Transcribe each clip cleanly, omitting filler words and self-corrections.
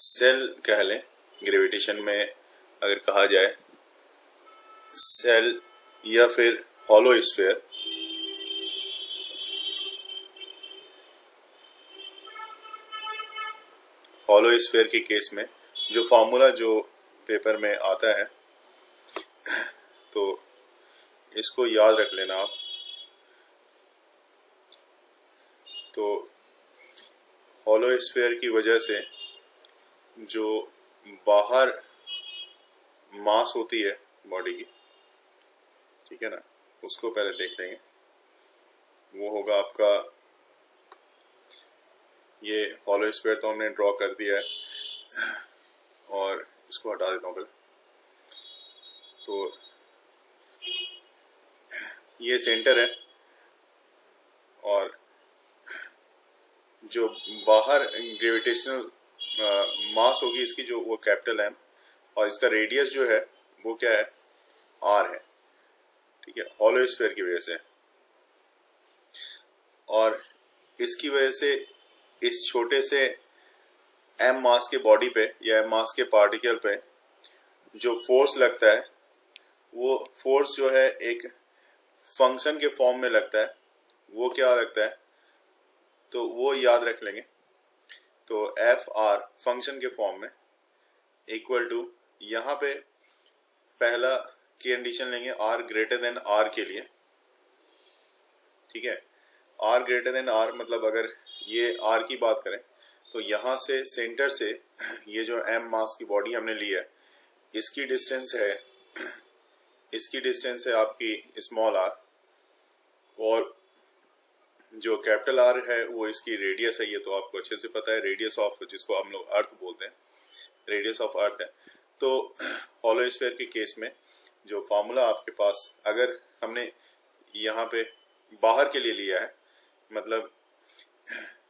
Cell कह लें, gravitation में अगर कहा जाए सेल या फिर हॉलो स्फीयर, हॉलो स्फीयर के केस में जो फॉर्मूला जो पेपर में आता है तो इसको याद रख लेना आप। तो हॉलो स्फीयर की वजह से जो बाहर मास होती है बॉडी की, ठीक है ना, उसको पहले देख लेंगे। वो होगा आपका, ये हॉलो स्फीयर तो हमने ड्रॉ कर दिया है और इसको हटा देता हूँ पहले। तो ये सेंटर है और जो बाहर ग्रेविटेशनल मास होगी इसकी जो वो कैपिटल एम, और इसका रेडियस जो है वो क्या है, आर है, ठीक है, हॉलो स्फीयर की वजह से। और इसकी वजह से इस छोटे से एम मास के बॉडी पे या एम मास के पार्टिकल पे जो फोर्स लगता है वो फोर्स जो है एक फंक्शन के फॉर्म में लगता है। वो क्या लगता है तो वो याद रख लेंगे। तो एफ आर फंक्शन के फॉर्म में इक्वल टू, यहाँ पे पहला कंडीशन लेंगे आर ग्रेटर देन आर के लिए, ठीक है। आर ग्रेटर देन आर मतलब अगर ये आर की बात करें तो यहाँ से सेंटर से ये जो एम मास की बॉडी हमने ली है इसकी डिस्टेंस है, इसकी डिस्टेंस है आपकी स्मॉल आर, और जो कैपिटल आर है वो इसकी रेडियस है। ये तो आपको अच्छे से पता है, रेडियस ऑफ, जिसको हम लोग अर्थ बोलते हैं, रेडियस ऑफ अर्थ है। तो हॉलो स्फीयर के केस में जो फॉर्मूला आपके पास, अगर हमने यहाँ पे बाहर के लिए लिया है, मतलब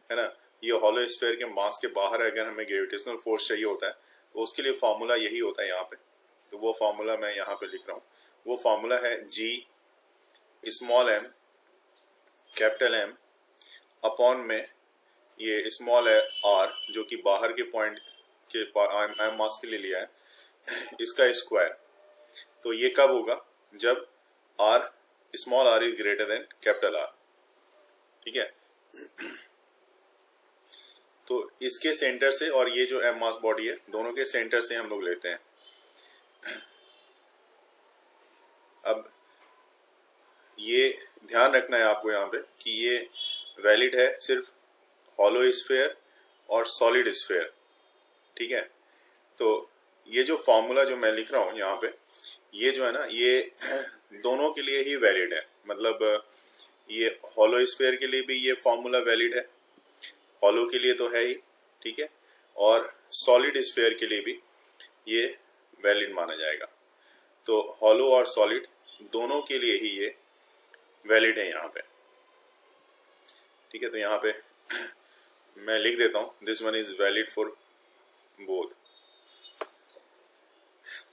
है ना, ये हॉलो स्फीयर के मास के बाहर अगर हमें ग्रेविटेशनल फोर्स चाहिए होता है तो उसके लिए फॉर्मूला यही होता है यहाँ पे। तो वो फॉर्मूला मैं यहाँ पे लिख रहा हूँ। वो फॉर्मूला है G small M capital M upon में ये स्मॉल आर जो कि बाहर के पॉइंट के एम मास के लिए लिया है, इसका स्क्वायर। तो ये कब होगा, जब R small R is greater than capital R, ठीक है। तो इसके सेंटर से और ये जो एम मास बॉडी है दोनों के सेंटर से हम लोग लेते हैं। अब ये ध्यान रखना है आपको यहाँ पे कि ये वैलिड है सिर्फ हॉलो स्फीयर और सॉलिड स्फीयर, ठीक है। तो ये जो फॉर्मूला जो मैं लिख रहा हूँ यहाँ पे, ये जो है ना, ये दोनों के लिए ही वैलिड है। मतलब ये हॉलो स्फीयर के लिए भी ये फॉर्मूला वैलिड है, हॉलो के लिए तो है ही, ठीक है, और सॉलिड स्फीयर के लिए भी ये वैलिड माना जाएगा। तो हॉलो और सॉलिड दोनों के लिए ही ये वैलिड है यहाँ पे, ठीक है। तो यहाँ पे मैं लिख देता हूँ, this one is valid for both.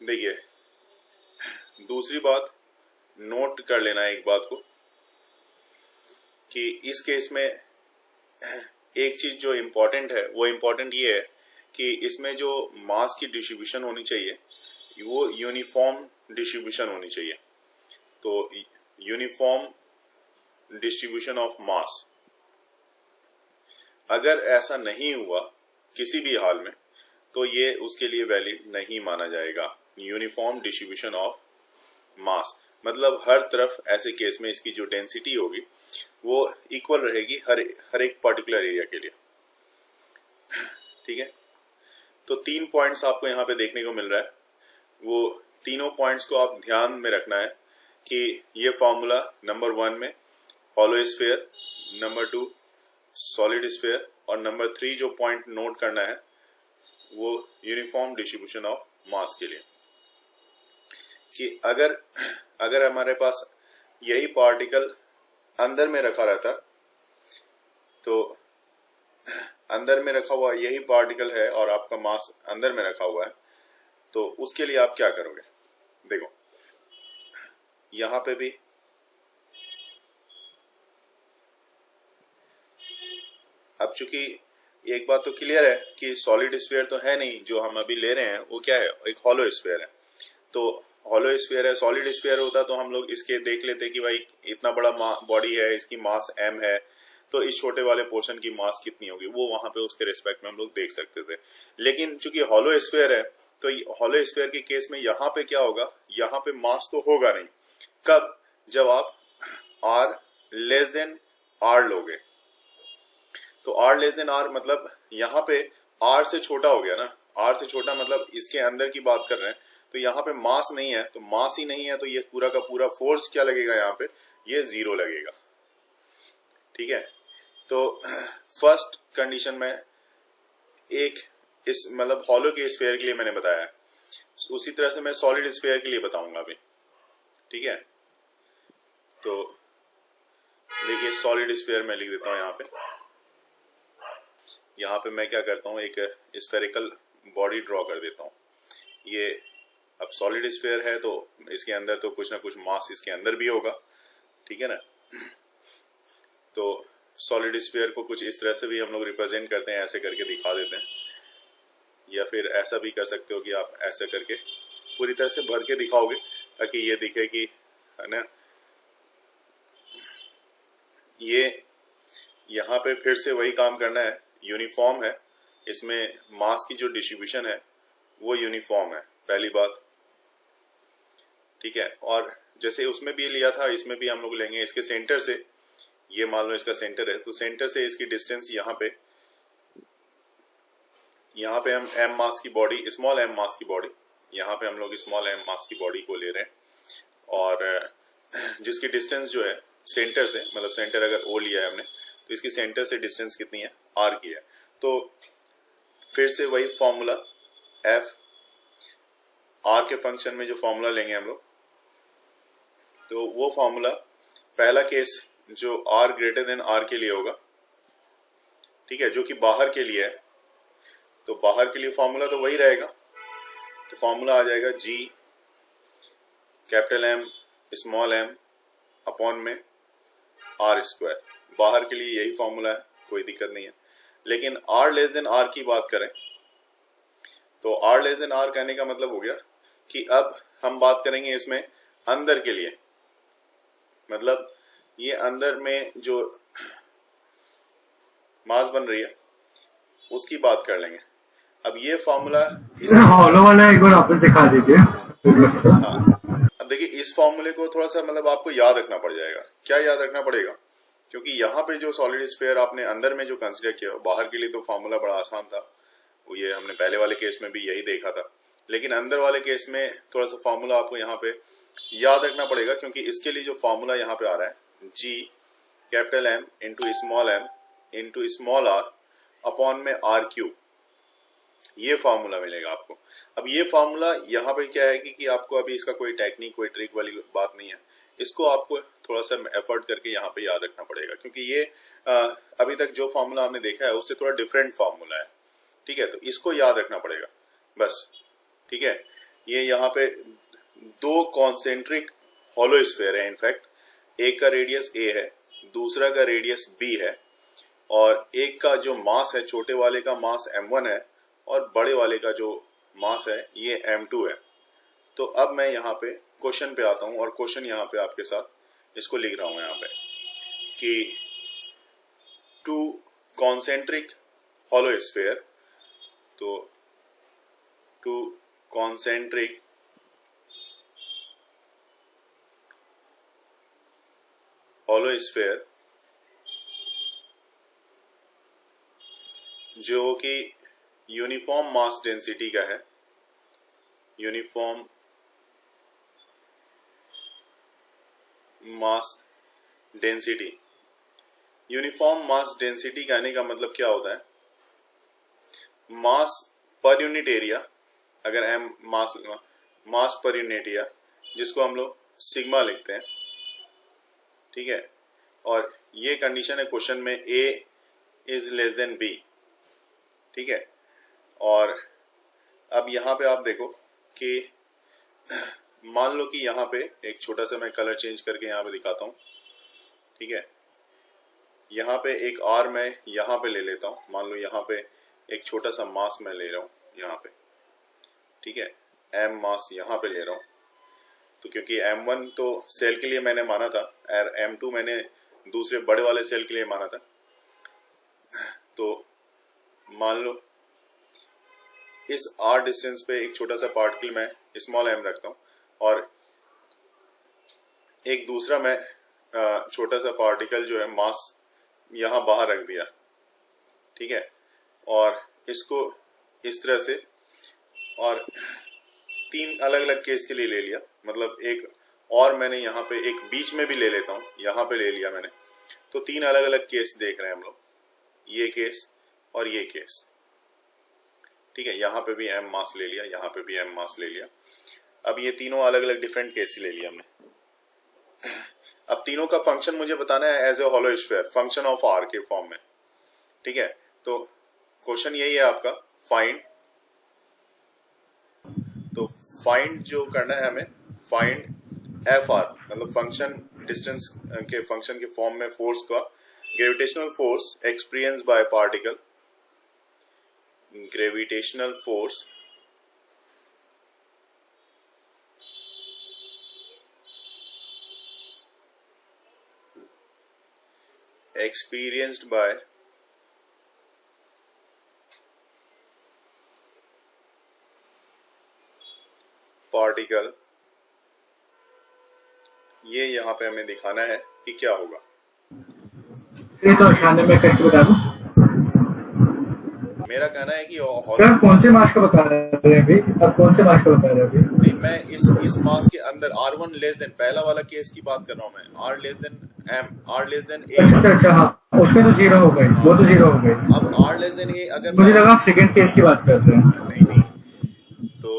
देखिए, दूसरी बात नोट कर लेना है एक बात को कि इस केस में एक चीज जो इम्पोर्टेंट है वो इम्पोर्टेंट ये है कि इसमें जो मास की डिस्ट्रीब्यूशन होनी चाहिए वो यूनिफॉर्म डिस्ट्रीब्यूशन होनी चाहिए। तो यूनिफॉर्म डिस्ट्रीब्यूशन ऑफ मास, अगर ऐसा नहीं हुआ किसी भी हाल में तो ये उसके लिए वैलिड नहीं माना जाएगा। यूनिफॉर्म डिस्ट्रीब्यूशन ऑफ मास मतलब हर तरफ ऐसे केस में इसकी जो डेंसिटी होगी वो इक्वल रहेगी हर एक पर्टिकुलर एरिया के लिए, ठीक है। तो 3 पॉइंट्स आपको यहाँ पे देखने को मिल रहा है। वो तीनों पॉइंट्स को आप ध्यान में रखना है कि ये फॉर्मूला नंबर 1 में hollow sphere, number 2 solid sphere, और नंबर 3 जो पॉइंट नोट करना है वो यूनिफॉर्म डिस्ट्रीब्यूशन ऑफ मास के लिए। कि अगर हमारे पास यही पार्टिकल अंदर में रखा रहता, तो अंदर में रखा हुआ यही पार्टिकल है और आपका मास अंदर में रखा हुआ है, तो उसके लिए आप क्या करोगे। देखो यहाँ पे भी अब चूंकि एक बात तो क्लियर है कि सॉलिड स्फीयर तो है नहीं, जो हम अभी ले रहे हैं वो क्या है, एक हॉलो स्फीयर है। तो हॉलो स्फीयर है, सॉलिड स्फीयर होता तो हम लोग इसके देख लेते कि भाई इतना बड़ा बॉडी है, इसकी मास m है, तो इस छोटे वाले पोर्शन की मास कितनी होगी वो वहां पे उसके रिस्पेक्ट में हम लोग देख सकते थे। लेकिन चूंकि हॉलो स्फीयर है तो हॉलो स्फीयर के केस में यहाँ पे क्या होगा, यहाँ पे मास तो होगा नहीं। कब? जब आप r लेस देन r लोगे। तो r लेस देन r मतलब यहाँ पे r से छोटा हो गया ना, r से छोटा मतलब इसके अंदर की बात कर रहे हैं, तो यहाँ पे मास नहीं है, तो मास ही नहीं है तो ये पूरा का पूरा फोर्स क्या लगेगा यहाँ पे, ये 0 लगेगा। ठीक है, तो फर्स्ट कंडीशन में एक इस मतलब हॉलो के स्फीयर के लिए मैंने बताया है, उसी तरह से मैं सॉलिड स्फीयर के लिए बताऊंगा अभी। ठीक है, तो देखिए सॉलिड स्फीयर में लिख देता हूँ यहाँ पे। यहाँ पे मैं क्या करता हूँ, एक स्फेरिकल बॉडी ड्रॉ कर देता हूँ। ये अब सॉलिड स्फीयर है तो इसके अंदर तो कुछ ना कुछ मास इसके अंदर भी होगा। ठीक है ना, तो सॉलिड स्फीयर को कुछ इस तरह से भी हम लोग रिप्रेजेंट करते हैं, ऐसे करके दिखा देते हैं, या फिर ऐसा भी कर सकते हो कि आप ऐसे करके पूरी तरह से भर के दिखाओगे ताकि ये दिखे कि है ना। ये यहाँ पे फिर से वही काम करना है, यूनिफॉर्म है, इसमें मास की जो डिस्ट्रीब्यूशन है वो यूनिफॉर्म है, पहली बात। ठीक है, और जैसे उसमें भी लिया था इसमें भी हम लोग लेंगे इसके सेंटर से, ये मान लो इसका सेंटर है, तो सेंटर से इसकी डिस्टेंस यहाँ पे हम m मास की बॉडी, स्मॉल m मास की बॉडी, यहाँ पे हम लोग स्मॉल m मास की बॉडी को ले रहे हैं, और जिसकी डिस्टेंस जो है सेंटर से, मतलब सेंटर अगर O लिया है हमने तो इसकी सेंटर से डिस्टेंस कितनी है, r की है। तो फिर से वही फॉर्मूला f r के फंक्शन में जो फॉर्मूला लेंगे हम लोग, तो वो फॉर्मूला पहला केस जो r ग्रेटर देन r के लिए होगा। ठीक है, जो कि बाहर के लिए है, तो बाहर के लिए फॉर्मूला तो वही रहेगा, तो फॉर्मूला आ जाएगा g capital M small m upon में r स्क्वायर। बाहर के लिए यही फॉर्मूला है, कोई दिक्कत नहीं है। लेकिन r लेस देन r की बात करें तो r लेस देन r कहने का मतलब हो गया कि अब हम बात करेंगे इसमें अंदर के लिए, मतलब ये अंदर में जो मास बन रही है उसकी बात कर लेंगे। अब ये फॉर्मूला हॉलो वाला एक बार वापस दिखा दीजिए। हाँ, अब देखिए इस फॉर्मूले को थोड़ा सा मतलब आपको याद रखना पड़ जाएगा। क्या याद रखना पड़ेगा? क्योंकि यहाँ पे जो सॉलिड स्फीयर आपने अंदर में जो कंसीडर किया, बाहर के लिए तो फॉर्मूला बड़ा आसान था, वो ये हमने पहले वाले केस में भी यही देखा था, लेकिन अंदर वाले केस में थोड़ा सा फॉर्मूला आपको यहाँ पे याद रखना पड़ेगा, क्योंकि इसके लिए जो फॉर्मूला यहाँ पे आ रहा है g capital M into small r upon में r क्यूब, ये फार्मूला मिलेगा आपको। अब ये फार्मूला यहाँ पे क्या है कि आपको अभी इसका कोई टेक्निक, कोई ट्रिक वाली बात नहीं है, इसको आपको थोड़ा सा एफर्ट करके यहाँ पे याद रखना पड़ेगा, क्योंकि ये अभी तक जो फार्मूला आपने देखा है उससे थोड़ा डिफरेंट फार्मूला है। ठीक है, तो इसको याद रखना पड़ेगा बस। ठीक है, ये यहाँ पे दो कॉन्सेंट्रिक हॉलो स्फीयर है, इनफैक्ट एक का रेडियस a है, दूसरा का रेडियस b है, और एक का जो मास है, छोटे वाले का मास m1 है और बड़े वाले का जो मास है ये m2 है। तो अब मैं यहाँ पे क्वेश्चन पे आता हूँ, और क्वेश्चन यहाँ पे आपके साथ इसको लिख रहा हूँ यहाँ पे कि टू कॉन्सेंट्रिक हॉलो स्फीयर, तो टू कॉन्सेंट्रिक हॉलो स्फीयर जो कि यूनिफॉर्म मास डेंसिटी का है, uniform mass density. Uniform mass density कहने का मतलब क्या होता है? मास पर यूनिट एरिया, अगर m मास पर यूनिट एरिया, जिसको हम लोग सिग्मा लिखते हैं। ठीक है, और ये कंडीशन है क्वेश्चन में a is less than b। ठीक है, और अब यहाँ पे आप देखो कि मान लो कि यहाँ पे एक छोटा सा मैं कलर चेंज करके यहाँ पे दिखाता हूँ। ठीक है, यहाँ पे एक आर मैं यहाँ पे ले लेता हूँ, मान लो यहाँ पे एक छोटा सा मास मैं ले रहा हूँ यहाँ पे, ठीक है, एम मास यहाँ पे ले रहा हूँ। तो क्योंकि M1 तो सेल के लिए मैंने माना था और M2 मैंने दूसरे बड़े वाले सेल के लिए माना था, तो मान लो इस R डिस्टेंस पे एक छोटा सा पार्टिकल मैं स्मॉल m रखता हूँ और एक दूसरा मैं छोटा सा पार्टिकल जो है मास यहाँ बाहर रख दिया, ठीक है, और इसको इस तरह से, और 3 अलग अलग केस के लिए ले लिया, मतलब एक और मैंने यहाँ पे एक बीच में भी ले लेता हूँ, यहाँ पे ले लिया मैंने, तो 3 अलग अलग केस देख रहे हैं हम लोग, ये केस और ये केस, ठीक है, यहाँ पे भी m मास ले लिया, यहाँ पे भी m मास ले लिया। अब ये तीनों अलग अलग डिफरेंट केस ले लिया हमने। अब तीनों का फंक्शन मुझे बताना है as a hollow sphere, function of r के फॉर्म में, ठीक है। तो क्वेश्चन यही है आपका, फाइंड, तो फाइंड जो करना है हमें, फाइंड एफ आर, मतलब फंक्शन डिस्टेंस के फंक्शन के फॉर्म में फोर्स का, gravitational force experience bye particle, gravitational force experienced by particle, ये यहाँ पे हमें दिखाना है कि क्या होगा। ये तो आसानी में करके बता दो। मेरा कहना है कि सर कौन से मास का बता रहे हैं अभी? आप कौन से मास का बता रहे हैं अभी? नहीं, मैं इस मास के अंदर R1 लेस देन, पहला वाला केस की बात कर रहा हूँ मैं, R less than M, R less than A। अच्छा हाँ, उसमें तो जीरो हो गई, वो तो जीरो हो गई। अब R लेस देन A अगर मुझे लगा आप सेकंड केस की बात कर रहे हैं। नहीं, तो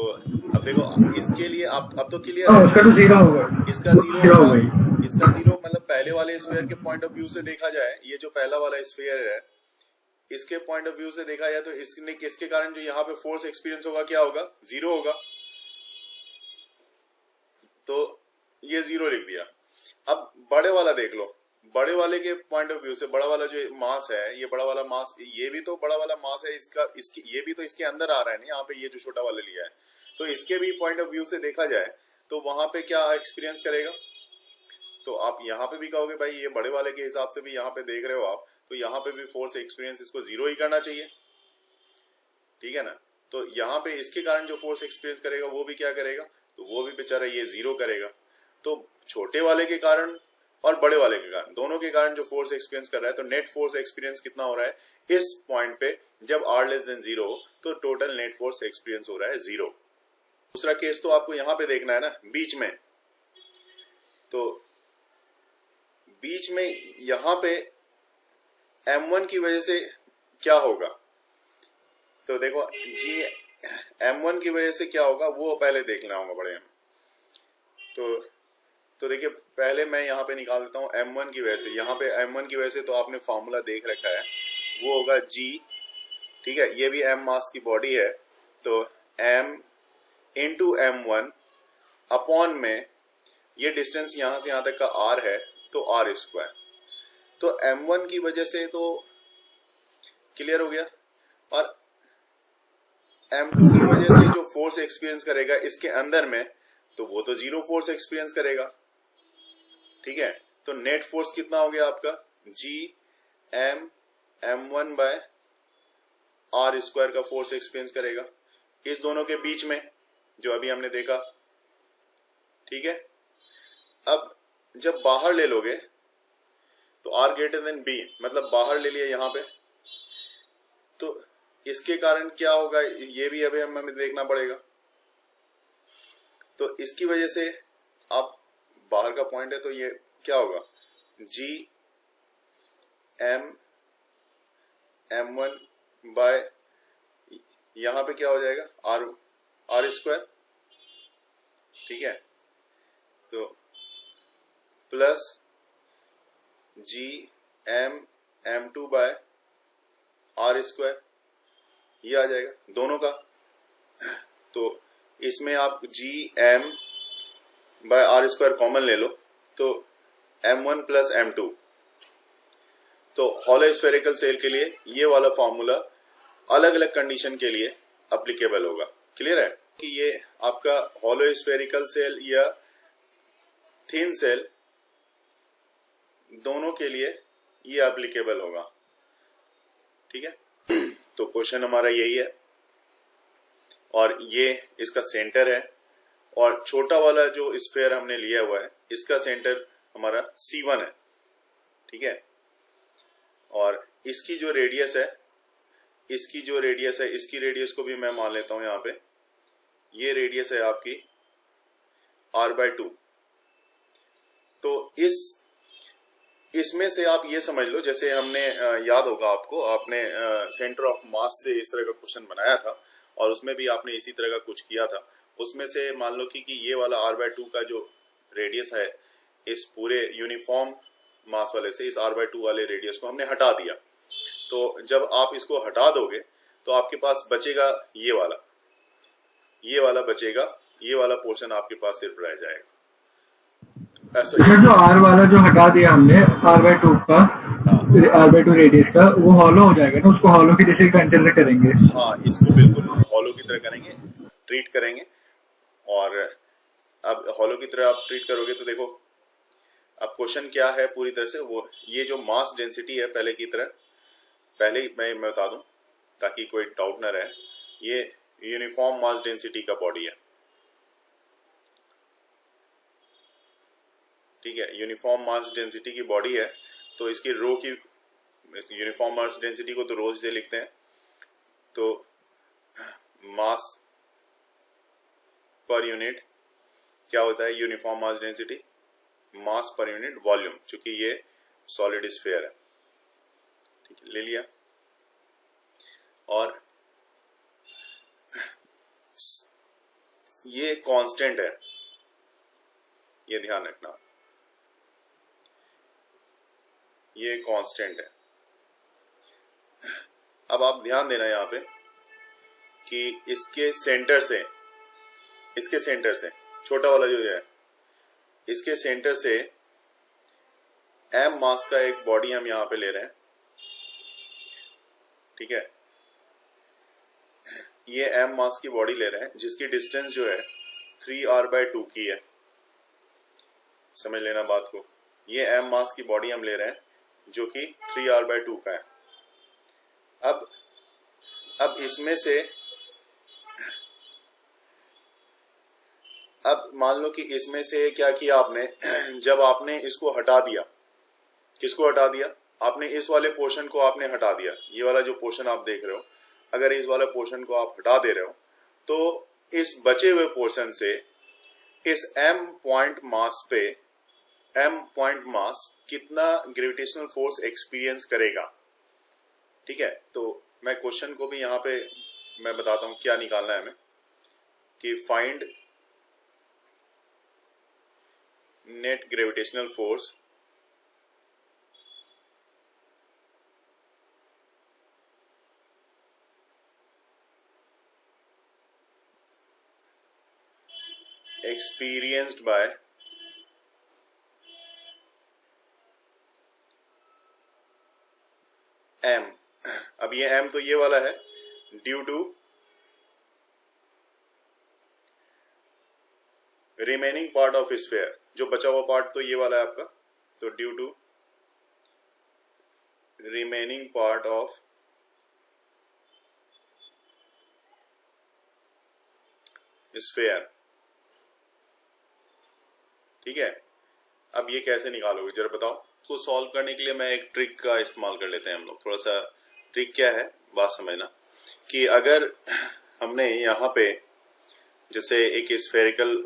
अब देखो इसके लिए आप अब तो क्लियर हाँ, है, उसका तो जीरो हो गई, इसका जीरो हो होगा, गई। इसका जीरो, मतलब पहले वाले स्फीयर के पॉइंट ऑफ व्यू से देखा जाए, ये जो पहला वाला स्फीयर है इसके पॉइंट ऑफ व्यू से देखा जाए तो इसने किसके कारण जो यहाँ पे फोर्स एक्सपीरियंस होगा, क्या होगा, जीरो होगा, तो ये जीरो लिख दिया। अब बड़े वाला देख लो, बड़े वाले के पॉइंट ऑफ व्यू से, बड़ा वाला जो मास है, ये बड़ा वाला मास, ये भी तो बड़ा वाला मास है, इसका इसके ये भी तो इसके अंदर आ रहा है ना, यहाँ पे ये जो छोटा वाला लिया है, तो इसके भी पॉइंट ऑफ व्यू से देखा जाए तो वहां पे क्या एक्सपीरियंस करेगा, तो आप यहाँ पे भी कहोगे भाई ये बड़े वाले के हिसाब से भी यहाँ पे देख रहे हो आप, तो यहाँ पे भी फोर्स एक्सपीरियंस इसको जीरो ही करना चाहिए, ठीक है ना। तो यहाँ पे इसके कारण जो फोर्स एक्सपीरियंस करेगा वो भी क्या करेगा, तो वो भी बेचारा ये जीरो करेगा। तो छोटे वाले के कारण और बड़े वाले के कारण, दोनों के कारण जो फोर्स एक्सपीरियंस कर रहा है, तो नेट फोर्स एक्सपीरियंस कितना हो रहा है इस पॉइंट पे, जब r लेस देन जीरो, तो टोटल नेट फोर्स एक्सपीरियंस हो रहा है जीरो। दूसरा केस तो आपको यहाँ पे देखना है ना, बीच में, तो बीच में यहाँ पे M1 की वजह से क्या होगा, तो देखो जी M1 की वजह से क्या होगा वो पहले देखना होगा बड़े M। तो देखिए पहले मैं यहाँ पे निकाल देता हूँ M1 की वजह से, यहाँ पे M1 की वजह से तो आपने फार्मूला देख रखा है, वो होगा G, ठीक है, ये भी M मास की बॉडी है, तो M इंटू M1 अपॉन में ये डिस्टेंस यहाँ से यहाँ तक का R है, तो R स्क्वायर, तो M1 की वजह से तो क्लियर हो गया, और M2 की वजह से जो फोर्स एक्सपीरियंस करेगा इसके अंदर में, तो वो तो जीरो फोर्स एक्सपीरियंस करेगा, ठीक है। तो नेट फोर्स कितना हो गया आपका, G M M1 by R square का फोर्स एक्सपीरियंस करेगा इस दोनों के बीच में, जो अभी हमने देखा, ठीक है। अब जब बाहर ले लोगे तो R ग्रेटर देन B, मतलब बाहर ले लिया यहाँ पे, तो इसके कारण क्या होगा ये भी अभी हमें देखना पड़ेगा। तो इसकी वजह से आप बाहर का पॉइंट है, तो ये क्या होगा, G M M1 बाय यहाँ पे क्या हो जाएगा, R स्क्वायर, ठीक है, तो plus G M M2 by R square, ये आ जाएगा दोनों का। तो इसमें आप G M by R square common ले लो, तो M1 प्लस M2, तो हॉलो स्फेरिकल सेल के लिए ये वाला फॉर्मूला अलग अलग कंडीशन के लिए अप्लीकेबल होगा। क्लियर है कि ये आपका हॉलो स्फेरिकल सेल या थिन सेल दोनों के लिए ये एप्लीकेबल होगा। ठीक है, तो क्वेश्चन हमारा यही है और ये इसका सेंटर है और छोटा वाला जो स्फेयर हमने लिया हुआ है इसका सेंटर हमारा C1 है। ठीक है, और इसकी जो रेडियस है इसकी रेडियस को भी मैं मान लेता हूं यहाँ पे, ये रेडियस है आपकी r/2। तो इसमें से आप ये समझ लो, जैसे हमने याद होगा आपको, आपने सेंटर ऑफ मास से इस तरह का क्वेश्चन बनाया था और उसमें भी आपने इसी तरह का कुछ किया था। उसमें से मान लो कि ये वाला r/2 का जो रेडियस है इस पूरे यूनिफॉर्म मास वाले से, इस r/2 वाले रेडियस को हमने हटा दिया। तो जब आप इसको हटा दोगे तो आपके पास बचेगा ये वाला बचेगा, ये वाला पोर्शन आपके पास सिर्फ रह जाएगा। ऐसा सर जो आर वाला जो हटा दिया हमने r/2 का, r/2 रेडियस का, वो हॉलो हो जाएगा ना, उसको हॉलो की जैसे कंसिडर करेंगे। हाँ, इसको बिल्कुल हॉलो की तरह करेंगे, ट्रीट करेंगे। और अब हॉलो की तरह आप ट्रीट करोगे तो देखो अब क्वेश्चन क्या है पूरी तरह से, वो ये जो मास डेंसिटी है पहले की तरह, पहले ही मैं बता दूं ताकि कोई डाउट ना रहे, ये यूनिफॉर्म मास डेंसिटी का बॉडी है। ठीक है, यूनिफॉर्म मास डेंसिटी की बॉडी है, तो इसकी रो की, यूनिफॉर्म मास डेंसिटी को तो रो से लिखते हैं, तो मास पर यूनिट क्या होता है, uniform mass density mass per unit volume, चूंकि ये सॉलिड स्फीयर है। ठीक है, ले लिया। और ये कांस्टेंट है, ये ध्यान रखना, ये कांस्टेंट है। अब आप ध्यान देना यहाँ पे कि इसके सेंटर से छोटा वाला जो है, इसके सेंटर से m मास का एक बॉडी हम यहाँ पे ले रहे हैं। ठीक है, ये m मास की बॉडी ले रहे हैं जिसकी डिस्टेंस जो है 3r/2 की है। समझ लेना बात को, ये m मास की बॉडी हम ले रहे हैं जो कि 3r/2 का है। अब इसमें से, अब मान लो कि इसमें से क्या किया आपने, जब आपने इसको हटा दिया, किसको हटा दिया आपने, इस वाले पोर्शन को आपने हटा दिया, ये वाला जो पोर्शन आप देख रहे हो, अगर इस वाले पोर्शन को आप हटा दे रहे हो तो इस बचे हुए पोर्शन से इस m पॉइंट मास कितना ग्रेविटेशनल फोर्स एक्सपीरियंस करेगा। ठीक है, तो मैं क्वेश्चन को भी यहाँ पे मैं बताता हूँ क्या निकालना है हमें, कि find net gravitational force experienced by m। अब ये m तो ये वाला है, due to remaining part of sphere, जो बचा हुआ पार्ट तो ये वाला है आपका, तो due to remaining part of sphere. ठीक है, अब ये कैसे निकालोगे जरा बताओ। इसको सॉल्व करने के लिए मैं एक ट्रिक का इस्तेमाल कर लेते हैं हम लोग। थोड़ा सा ट्रिक क्या है बात समझना, कि अगर हमने यहाँ पे जैसे एक स्फेरिकल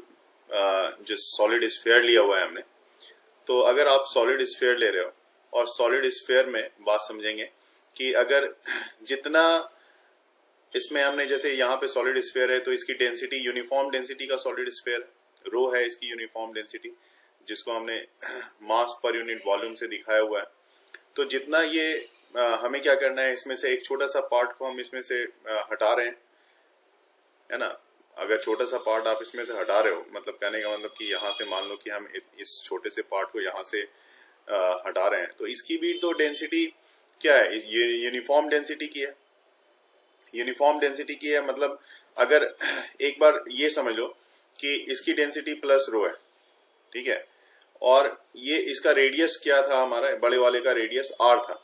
जो सॉलिड स्फीयर लिया हुआ है हमने, तो अगर आप सॉलिड स्फीयर ले रहे हो और सॉलिड स्फीयर में बात समझेंगे कि अगर जितना इसमें हमने, जैसे यहाँ पे सॉलिड स्फीयर है तो इसकी डेंसिटी यूनिफॉर्म डेंसिटी का सॉलिड स्फीयर रो है, इसकी यूनिफॉर्म डेंसिटी जिसको हमने मास पर यूनिट वॉल्यूम से दिखाया हुआ है। तो जितना ये हमें क्या करना है, इसमें से एक छोटा सा पार्ट को हम इसमें से हटा रहे हैं, है ना। अगर छोटा सा पार्ट आप इसमें से हटा रहे हो, मतलब कहने का मतलब कि यहाँ से मान लो कि हम इस छोटे से पार्ट को यहाँ से हटा रहे हैं, तो इसकी भी तो डेंसिटी क्या है, ये यूनिफॉर्म डेंसिटी की है। यूनिफॉर्म डेंसिटी की है मतलब अगर एक बार ये समझ लो कि इसकी डेंसिटी प्लस रो है, ठीक है, और ये इसका रेडियस क्या था, हमारा बड़े वाले का रेडियस r था।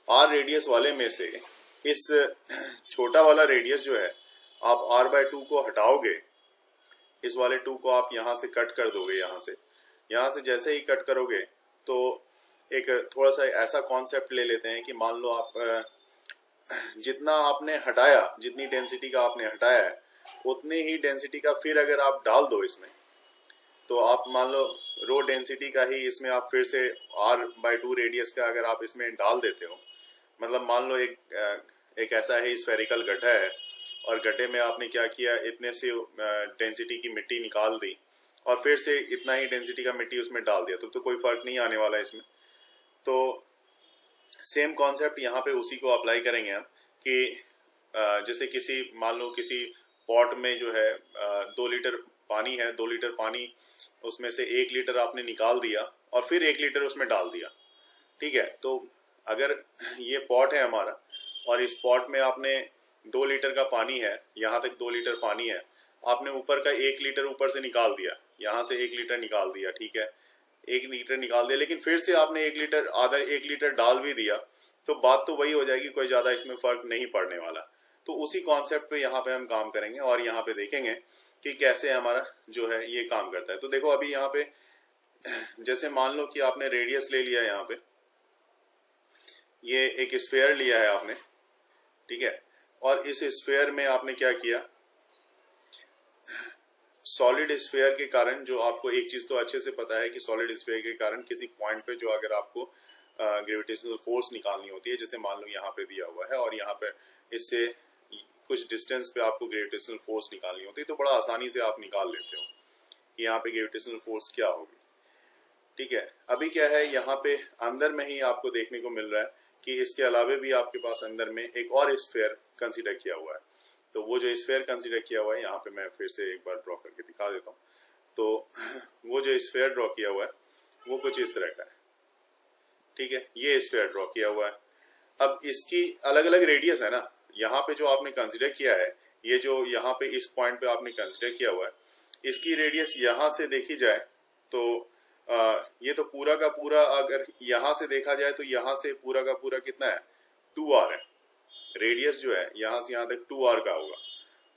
r रेडियस वाले में से इस छोटा वाला रेडियस जो है आप r/2 को हटाओगे, इस वाले 2 को आप यहां से कट कर दोगे, यहां से जैसे ही कट करोगे तो एक थोड़ा सा ऐसा कॉन्सेप्ट ले लेते हैं कि मान लो आप जितना आपने हटाया, जितनी डेंसिटी का आपने हटाया है उतनी ही डेंसिटी का फिर अगर आप डाल दो इसमें, तो आप मान लो रो डेंसिटी का ही इसमें आप फिर से r/2 रेडियस का अगर आप इसमें डाल देते हो, मतलब मान लो एक ऐसा है स्फेरिकल गड्ढा है और गड्ढे में आपने क्या किया, इतने से डेंसिटी की मिट्टी निकाल दी और फिर से इतना ही डेंसिटी का मिट्टी उसमें डाल दिया, तो कोई फर्क नहीं आने वाला इसमें। तो सेम कॉन्सेप्ट यहाँ पे उसी को अप्लाई करेंगे हम कि जैसे किसी मान लो किसी पॉट में जो है 2 लीटर पानी है, 2 लीटर पानी उसमें से 1 लीटर आपने निकाल दिया और फिर 1 लीटर उसमें डाल दिया, ठीक है। तो अगर ये पॉट है हमारा और इस पॉट में आपने 2 लीटर का पानी है, यहाँ तक 2 लीटर पानी है, आपने ऊपर का 1 लीटर ऊपर से निकाल दिया, यहाँ से 1 लीटर निकाल दिया, ठीक है, 1 लीटर निकाल दिया, लेकिन फिर से आपने 1 लीटर आधा 1 लीटर डाल भी दिया, तो बात तो वही हो जाएगी, कोई ज्यादा इसमें फर्क नहीं पड़ने वाला। तो उसी कॉन्सेप्ट पे यहाँ पे हम काम करेंगे और यहाँ पे देखेंगे कि कैसे हमारा जो है ये काम करता है। तो देखो अभी यहाँ पे जैसे मान लो कि आपने रेडियस ले लिया, यहाँ पे ये एक स्फेयर लिया है आपने, ठीक है, और इस स्फेयर में आपने क्या किया, सॉलिड स्फेयर के कारण जो आपको एक चीज तो अच्छे से पता है कि सॉलिड स्फेयर के कारण किसी पॉइंट पे जो अगर आपको ग्रेविटेशनल फोर्स निकालनी होती है, जैसे मान लो यहाँ पे दिया हुआ है और यहाँ पे इससे कुछ डिस्टेंस पे आपको ग्रेविटेशनल फोर्स निकालनी होती है, तो बड़ा आसानी से आप निकाल लेते हो कि यहाँ पे ग्रेविटेशनल फोर्स क्या होगी, ठीक है। अभी क्या है, यहाँ पे अंदर में ही आपको देखने को मिल रहा है कि इसके अलावे भी आपके पास अंदर में एक और स्फेयर कंसीडर किया हुआ है। तो वो जो स्फेयर कंसीडर किया हुआ है, यहाँ पे मैं फिर से एक बार ड्रॉ करके दिखा देता हूँ। तो वो जो स्फेयर ड्रॉ किया हुआ है वो कुछ इस तरह का है, ठीक है, ये स्फेयर ड्रॉ किया हुआ है। अब इसकी अलग अलग रेडियस है ना, यहाँ पे जो आपने कंसीडर किया है, ये जो यहाँ पे इस पॉइंट पे आपने कंसीडर किया हुआ है, इसकी रेडियस यहाँ से देखी जाए तो ये तो पूरा का पूरा, अगर यहाँ से देखा जाए तो यहाँ से पूरा का पूरा कितना है, 2r है। रेडियस जो है यहाँ से यहाँ तक 2r का होगा।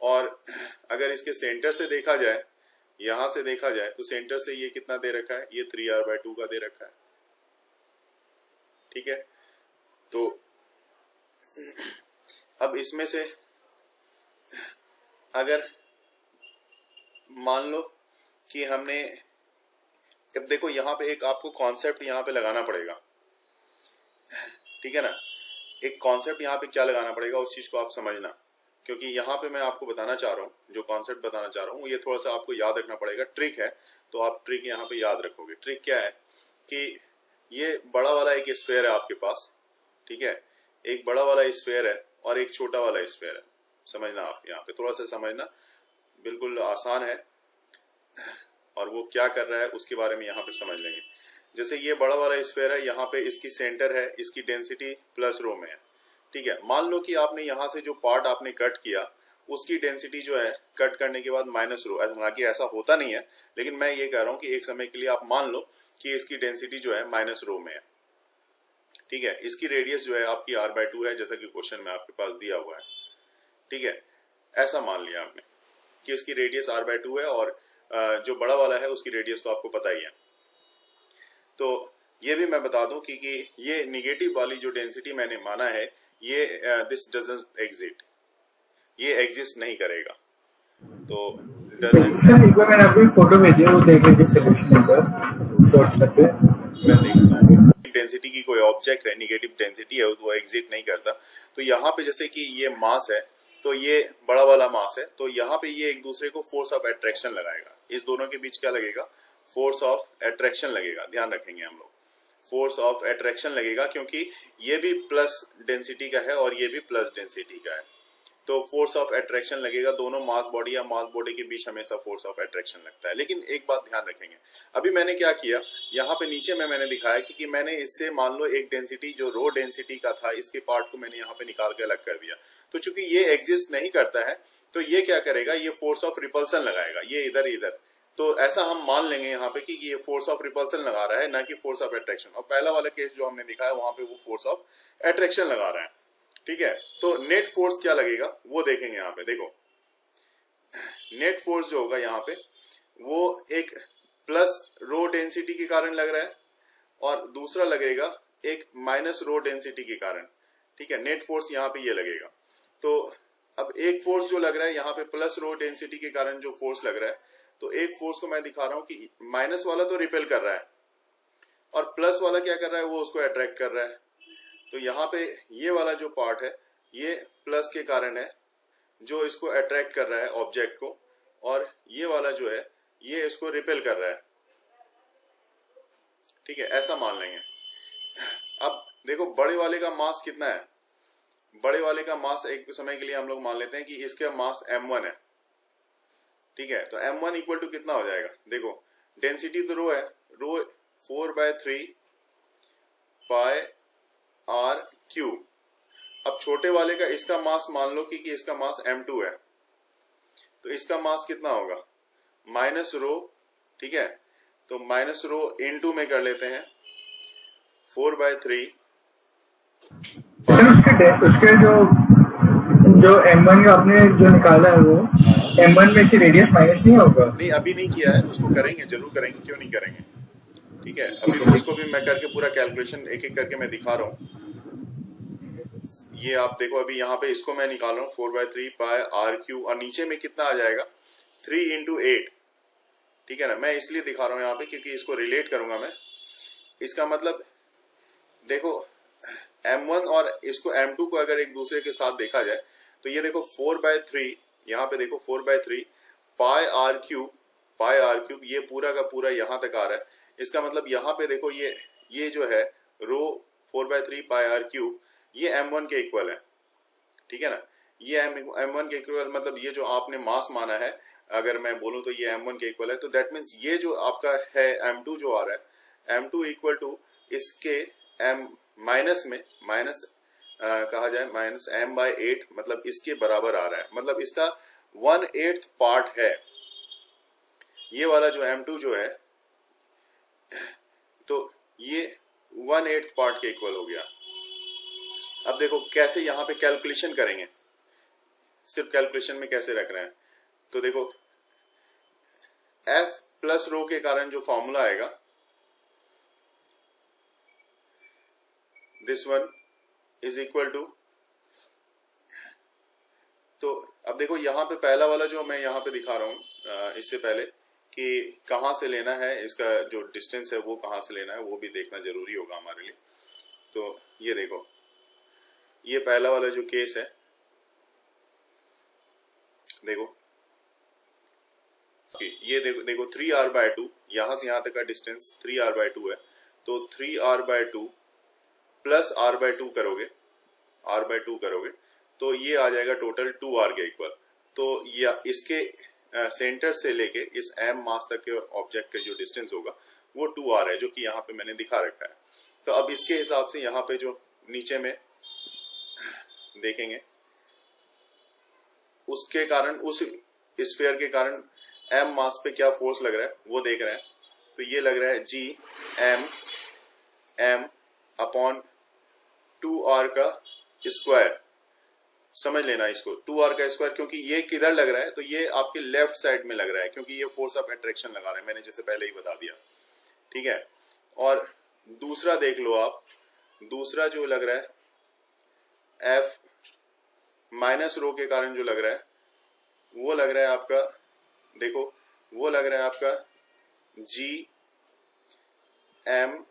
और अगर इसके सेंटर से देखा जाए, यहाँ से देखा जाए तो सेंटर से ये कितना दे रखा है, ये 3r/2 का दे रखा है, ठीक है। तो अब इसमें से अगर मान लो कि हमने, अब देखो यहाँ पे एक आपको कॉन्सेप्ट यहाँ पे लगाना पड़ेगा, ठीक है ना, एक कॉन्सेप्ट यहाँ पे क्या लगाना पड़ेगा उस चीज को आप समझना, क्योंकि यहाँ पे मैं आपको बताना चाह रहा हूँ, जो कॉन्सेप्ट बताना चाह रहा हूँ ये थोड़ा सा आपको याद रखना पड़ेगा। ट्रिक है, तो आप ट्रिक यहाँ पे याद रखोगे। ट्रिक क्या है कि ये बड़ा वाला एक स्फेयर है आपके पास, ठीक है, एक बड़ा वाला स्फेयर है और एक छोटा वाला स्फेयर है। समझना आप यहाँ पे थोड़ा सा समझना, बिल्कुल आसान है और वो क्या कर रहा है उसके बारे में यहाँ पे समझ लेंगे। जैसे ये बड़ा वाला स्फेयर है, यहाँ पे इसकी सेंटर है, इसकी डेंसिटी प्लस रो में है, ठीक है। मान लो कि आपने यहाँ से जो पार्ट आपने कट किया उसकी डेंसिटी जो है कट करने के बाद माइनस रो, हालांकि ऐसा होता नहीं है, लेकिन मैं ये कह रहा हूँ कि एक समय के लिए आप मान लो कि इसकी डेंसिटी जो है माइनस रो में है, ठीक है। इसकी रेडियस जो है आपकी r/2 है, जैसा कि क्वेश्चन में आपके पास दिया हुआ है, ठीक है। ऐसा मान लिया आपने कि इसकी रेडियस r/2 है और जो बड़ा वाला है उसकी रेडियस तो आपको पता ही है। तो ये भी मैं बता दूं कि ये निगेटिव वाली जो डेंसिटी मैंने माना है, ये दिस डजंट एग्जिस्ट, ये एग्जिस्ट नहीं करेगा। तो सर एक बार मैंने आपको एक फोटो भेजी है, वो देख लीजिए सोल्यूशन एक बार व्हाट्सएप पे। मैं देखता हूँ डेंसिटी की कोई ऑब्जेक्ट है, निगेटिव डेंसिटी है, वो एग्जिस्ट नहीं करता। तो यहाँ पे जैसे कि ये मास है, तो ये बड़ा वाला मास है, तो यहाँ पे ये एक दूसरे को फोर्स ऑफ अट्रैक्शन लगाएगा। इस दोनों के बीच क्या लगेगा, फोर्स ऑफ अट्रैक्शन लगेगा। ध्यान रखेंगे हम लोग, फोर्स ऑफ अट्रैक्शन लगेगा, क्योंकि ये भी प्लस डेंसिटी का है और ये भी प्लस डेंसिटी का है। तो फोर्स ऑफ अट्रैक्शन लगेगा। दोनों मास बॉडी या मास बॉडी के बीच हमेशा फोर्स ऑफ अट्रैक्शन लगता है। लेकिन एक बात ध्यान रखेंगे, अभी मैंने क्या किया, यहाँ पे नीचे में मैंने दिखाया कि मैंने इससे मान लो एक डेंसिटी जो रो डेंसिटी का था, इसके पार्ट को मैंने यहाँ पे निकाल के अलग कर दिया। तो चूंकि ये एग्जिस्ट नहीं करता है, तो ये क्या करेगा, ये फोर्स ऑफ रिपल्सन लगाएगा, ये इधर इधर। तो ऐसा हम मान लेंगे यहाँ पे कि ये फोर्स ऑफ रिपल्सन लगा रहा है, ना कि फोर्स ऑफ अट्रैक्शन। और पहला वाला केस जो हमने दिखाया वहां पे वो फोर्स ऑफ अट्रैक्शन लगा रहा है, ठीक है। तो नेट फोर्स क्या लगेगा वो देखेंगे यहाँ पे। देखो नेट फोर्स जो होगा यहाँ पे वो एक प्लस रो डेंसिटी के कारण लग रहा है और दूसरा लगेगा एक माइनस रो डेंसिटी के कारण, ठीक है। नेट फोर्स यहाँ पे ये लगेगा। तो अब एक फोर्स जो लग रहा है यहाँ पे प्लस रो डेंसिटी के कारण जो फोर्स लग रहा है, तो एक फोर्स को मैं दिखा रहा हूं कि माइनस वाला तो रिपेल कर रहा है और प्लस वाला क्या कर रहा है, वो उसको अट्रैक्ट कर रहा है। तो यहाँ पे ये वाला जो पार्ट है ये प्लस के कारण है जो इसको अट्रैक्ट कर रहा है ऑब्जेक्ट को, और ये वाला जो है ये इसको रिपेल कर रहा है, ठीक है। ऐसा मान लेंगे। अब देखो बड़े वाले का मास कितना है, बड़े वाले का मास एक समय के लिए हम लोग मान लेते हैं कि इसका मास m1 है, ठीक है। तो m1 इक्वल टू कितना हो जाएगा, देखो डेंसिटी तो रो है, रो 4/3 पाई r क्यूब। अब छोटे वाले का इसका मास मान लो कि इसका मास m2 है, तो इसका मास कितना होगा माइनस रो, ठीक है। तो माइनस रो इनटू में कर लेते हैं 4/3। सर उसके जो m1 का आपने जो निकाला है वो m1 में से रेडियस माइनस नहीं होगा? नहीं अभी नहीं किया है, उसको करेंगे, जरूर करेंगे, क्यों नहीं करेंगे, ठीक है। अभी उसको भी मैं करके पूरा कैलकुलेशन एक एक करके मैं दिखा रहा हूँ। ये आप देखो अभी यहाँ पे इसको मैं निकाल रहा हूँ 4/3 पाई r क्यूब, और नीचे में कितना आ जाएगा 3 × 8, ठीक है ना। मैं इसलिए दिखा रहा हूँ यहाँ पे क्योंकि इसको रिलेट करूंगा मैं। इसका मतलब देखो m1 और इसको m2 को अगर एक दूसरे के साथ देखा जाए तो ये देखो 4/3, यहाँ पे देखो 4/3 पाई r क्यूब, ये पूरा का पूरा यहाँ तक आ रहा है। इसका मतलब यहाँ पे देखो ये जो है रो 4/3 पाई r क्यूब ये m1 के इक्वल है, ठीक है ना। ये m1 के इक्वल मतलब ये जो आपने मास माना है, अगर मैं बोलूं तो ये m1 के इक्वल है। तो दैट मीन्स ये जो आपका है m2 जो आ रहा है, m2 इक्वल टू इसके m माइनस में माइनस कहा जाए माइनस m/8, मतलब इसके बराबर आ रहा है, मतलब इसका 1/8 पार्ट है ये वाला जो m2 जो है, तो ये 1/8 पार्ट के इक्वल हो गया। अब देखो कैसे यहाँ पे कैलकुलेशन करेंगे, सिर्फ कैलकुलेशन में कैसे रख रहे हैं। तो देखो F प्लस रो के कारण जो फॉर्मूला आएगा, this one is equal to, तो अब देखो यहाँ पे पहला वाला जो मैं यहाँ पे दिखा रहा हूँ इससे पहले कि कहाँ से लेना है, इसका जो डिस्टेंस है वो कहाँ से लेना है वो भी देखना जरूरी होगा हमारे लिए। तो ये देखो ये पहला वाला जो केस है, देखो ये देखो 3r/2, यहां से यहां तक का डिस्टेंस 3r/2 है। तो 3r/2 प्लस r/2 करोगे तो ये आ जाएगा टोटल 2r के इक्वल। तो या इसके सेंटर से लेके इस m मास तक के ऑब्जेक्ट का जो डिस्टेंस होगा वो 2r है, जो कि यहाँ पे मैंने दिखा रखा है। तो अब इसके हिसाब से यहाँ पे जो नीचे में देखेंगे उसके कारण, उस स्फीयर के कारण m मास पे क्या फोर्स लग रहा है वो देख रहे हैं। तो ये लग रहा है m अपॉन 2r का स्क्वायर, समझ लेना इसको 2r का स्क्वायर, क्योंकि ये किधर लग रहा है, तो ये आपके लेफ्ट साइड में लग रहा है, क्योंकि ये फोर्स ऑफ अट्रैक्शन लगा रहा है, मैंने जैसे पहले ही बता दिया, ठीक है। और दूसरा देख लो आप, दूसरा जो लग रहा है F माइनस रो के कारण जो लग रहा है वो लग रहा है आपका, देखो वो लग रहा है आपका m,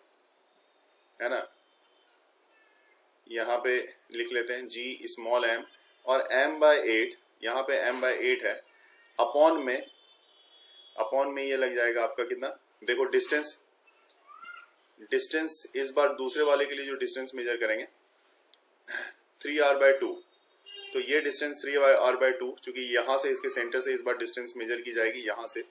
है ना, यहाँ पे लिख लेते हैं g स्मॉल m, और m/8, यहाँ पे m/8 है, अपॉन में ये लग जाएगा आपका कितना, देखो डिस्टेंस इस बार दूसरे वाले के लिए जो डिस्टेंस मेजर करेंगे 3r/2, तो ये डिस्टेंस 3r/2, चूंकि यहाँ से इसके सेंटर से इस बार डिस्टेंस मेजर की जाएगी, यहाँ से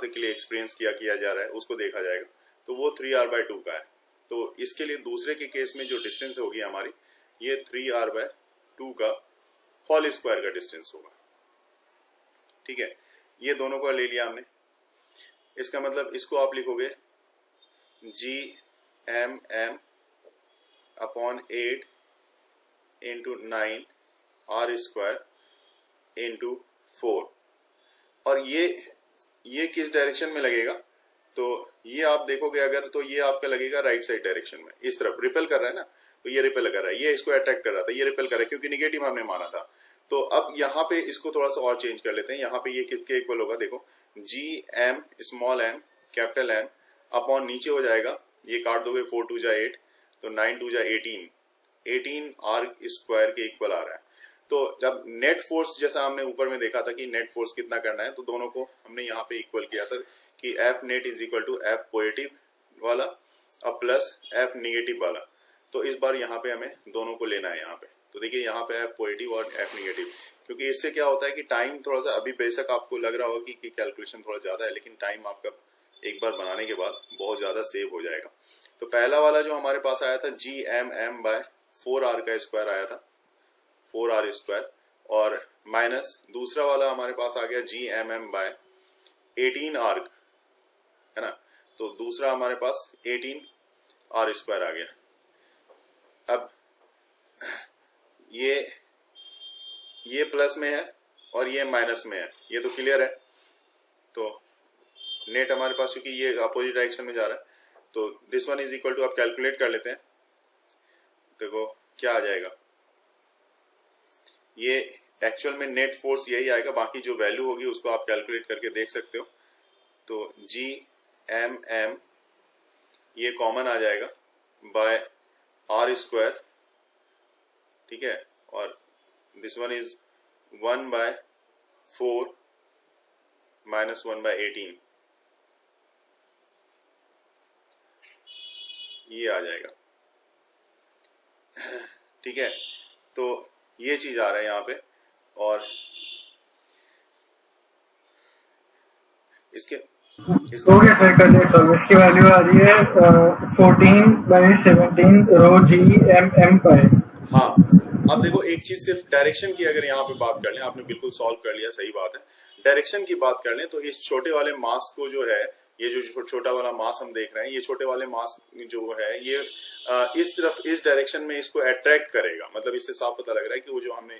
के लिए एक्सपीरियंस किया जा रहा है, उसको देखा जाएगा, तो वो 3r/2 का है। तो इसके लिए दूसरे के केस में जो डिस्टेंस होगी हमारी, ये 3r/2 का होल स्क्वायर का डिस्टेंस होगा। ठीक है, ये दोनों को ले लिया हमने। इसका मतलब इसको आप लिखोगे GMM upon 8 into 9 r² into 4। और ये किस डायरेक्शन में लगेगा, तो ये आप देखोगे अगर, तो ये आपका लगेगा राइट साइड डायरेक्शन में, इस तरफ रिपेल कर रहा है ना, तो ये रिपेल कर रहा है, ये इसको अट्रैक्ट कर रहा था, ये रिपेल कर रहा है क्योंकि निगेटिव हमने माना था। तो अब यहाँ पे इसको थोड़ा सा और चेंज कर लेते हैं। यहाँ पे ये किसके इक्वल होगा, देखो GM small m capital M upon नीचे हो जाएगा, ये काट दोगे 4 2 जा 8, तो 9 2 जा 18 r² के इक्वल आ रहा है। तो जब नेट फोर्स जैसा हमने ऊपर में देखा था कि नेट फोर्स कितना करना है, तो दोनों को हमने यहाँ पे इक्वल किया था कि F net is equal to F positive वाला अब प्लस F निगेटिव वाला। तो इस बार यहाँ पे हमें दोनों को लेना है यहाँ पे। तो देखिए यहाँ पे F पॉजिटिव और F निगेटिव, क्योंकि इससे क्या होता है कि टाइम थोड़ा सा, अभी बेशक आपको लग रहा होगा कि कैलकुलेशन थोड़ा ज्यादा है, लेकिन टाइम आपका एक बार बनाने के बाद बहुत ज्यादा सेव हो जाएगा। तो पहला वाला जो हमारे पास आया था GMM/4r का स्क्वायर आया था, 4r², और माइनस दूसरा वाला हमारे पास आ गया GMM/18r, है ना। तो दूसरा हमारे पास 18r² आ गया। अब ये प्लस में है और ये माइनस में है, ये तो क्लियर है। तो नेट हमारे पास, क्योंकि ये अपोजिट डायरेक्शन में जा रहा है, तो this one is equal to, आप कैलकुलेट कर लेते हैं, देखो क्या आ जाएगा। ये एक्चुअल में नेट फोर्स यही आएगा, बाकी जो वैल्यू होगी उसको आप कैलकुलेट करके देख सकते हो। तो GMM ये कॉमन आ जाएगा बाय r², ठीक है, और दिस वन इज 1/4 माइनस 1/18, ये आ जाएगा। ठीक है, तो ये चीज आ रहा है यहाँ पे, और इसके हो गया सर, कर लिया सर। इसकी वैल्यू आ रही है 14/17 रो GMM पर। हाँ, अब देखो एक चीज सिर्फ डायरेक्शन की अगर यहाँ पे बात कर लें, आपने बिल्कुल सॉल्व कर लिया, सही बात है। डायरेक्शन की बात कर लें तो इस छोटे वाले मास को जो है, ये जो छोटा वाला मास हम देख रहे हैं, ये छोटे वाले मास जो है ये इस तरफ, इस डायरेक्शन में इसको अट्रैक्ट करेगा। मतलब इससे साफ पता लग रहा है कि वो जो हमने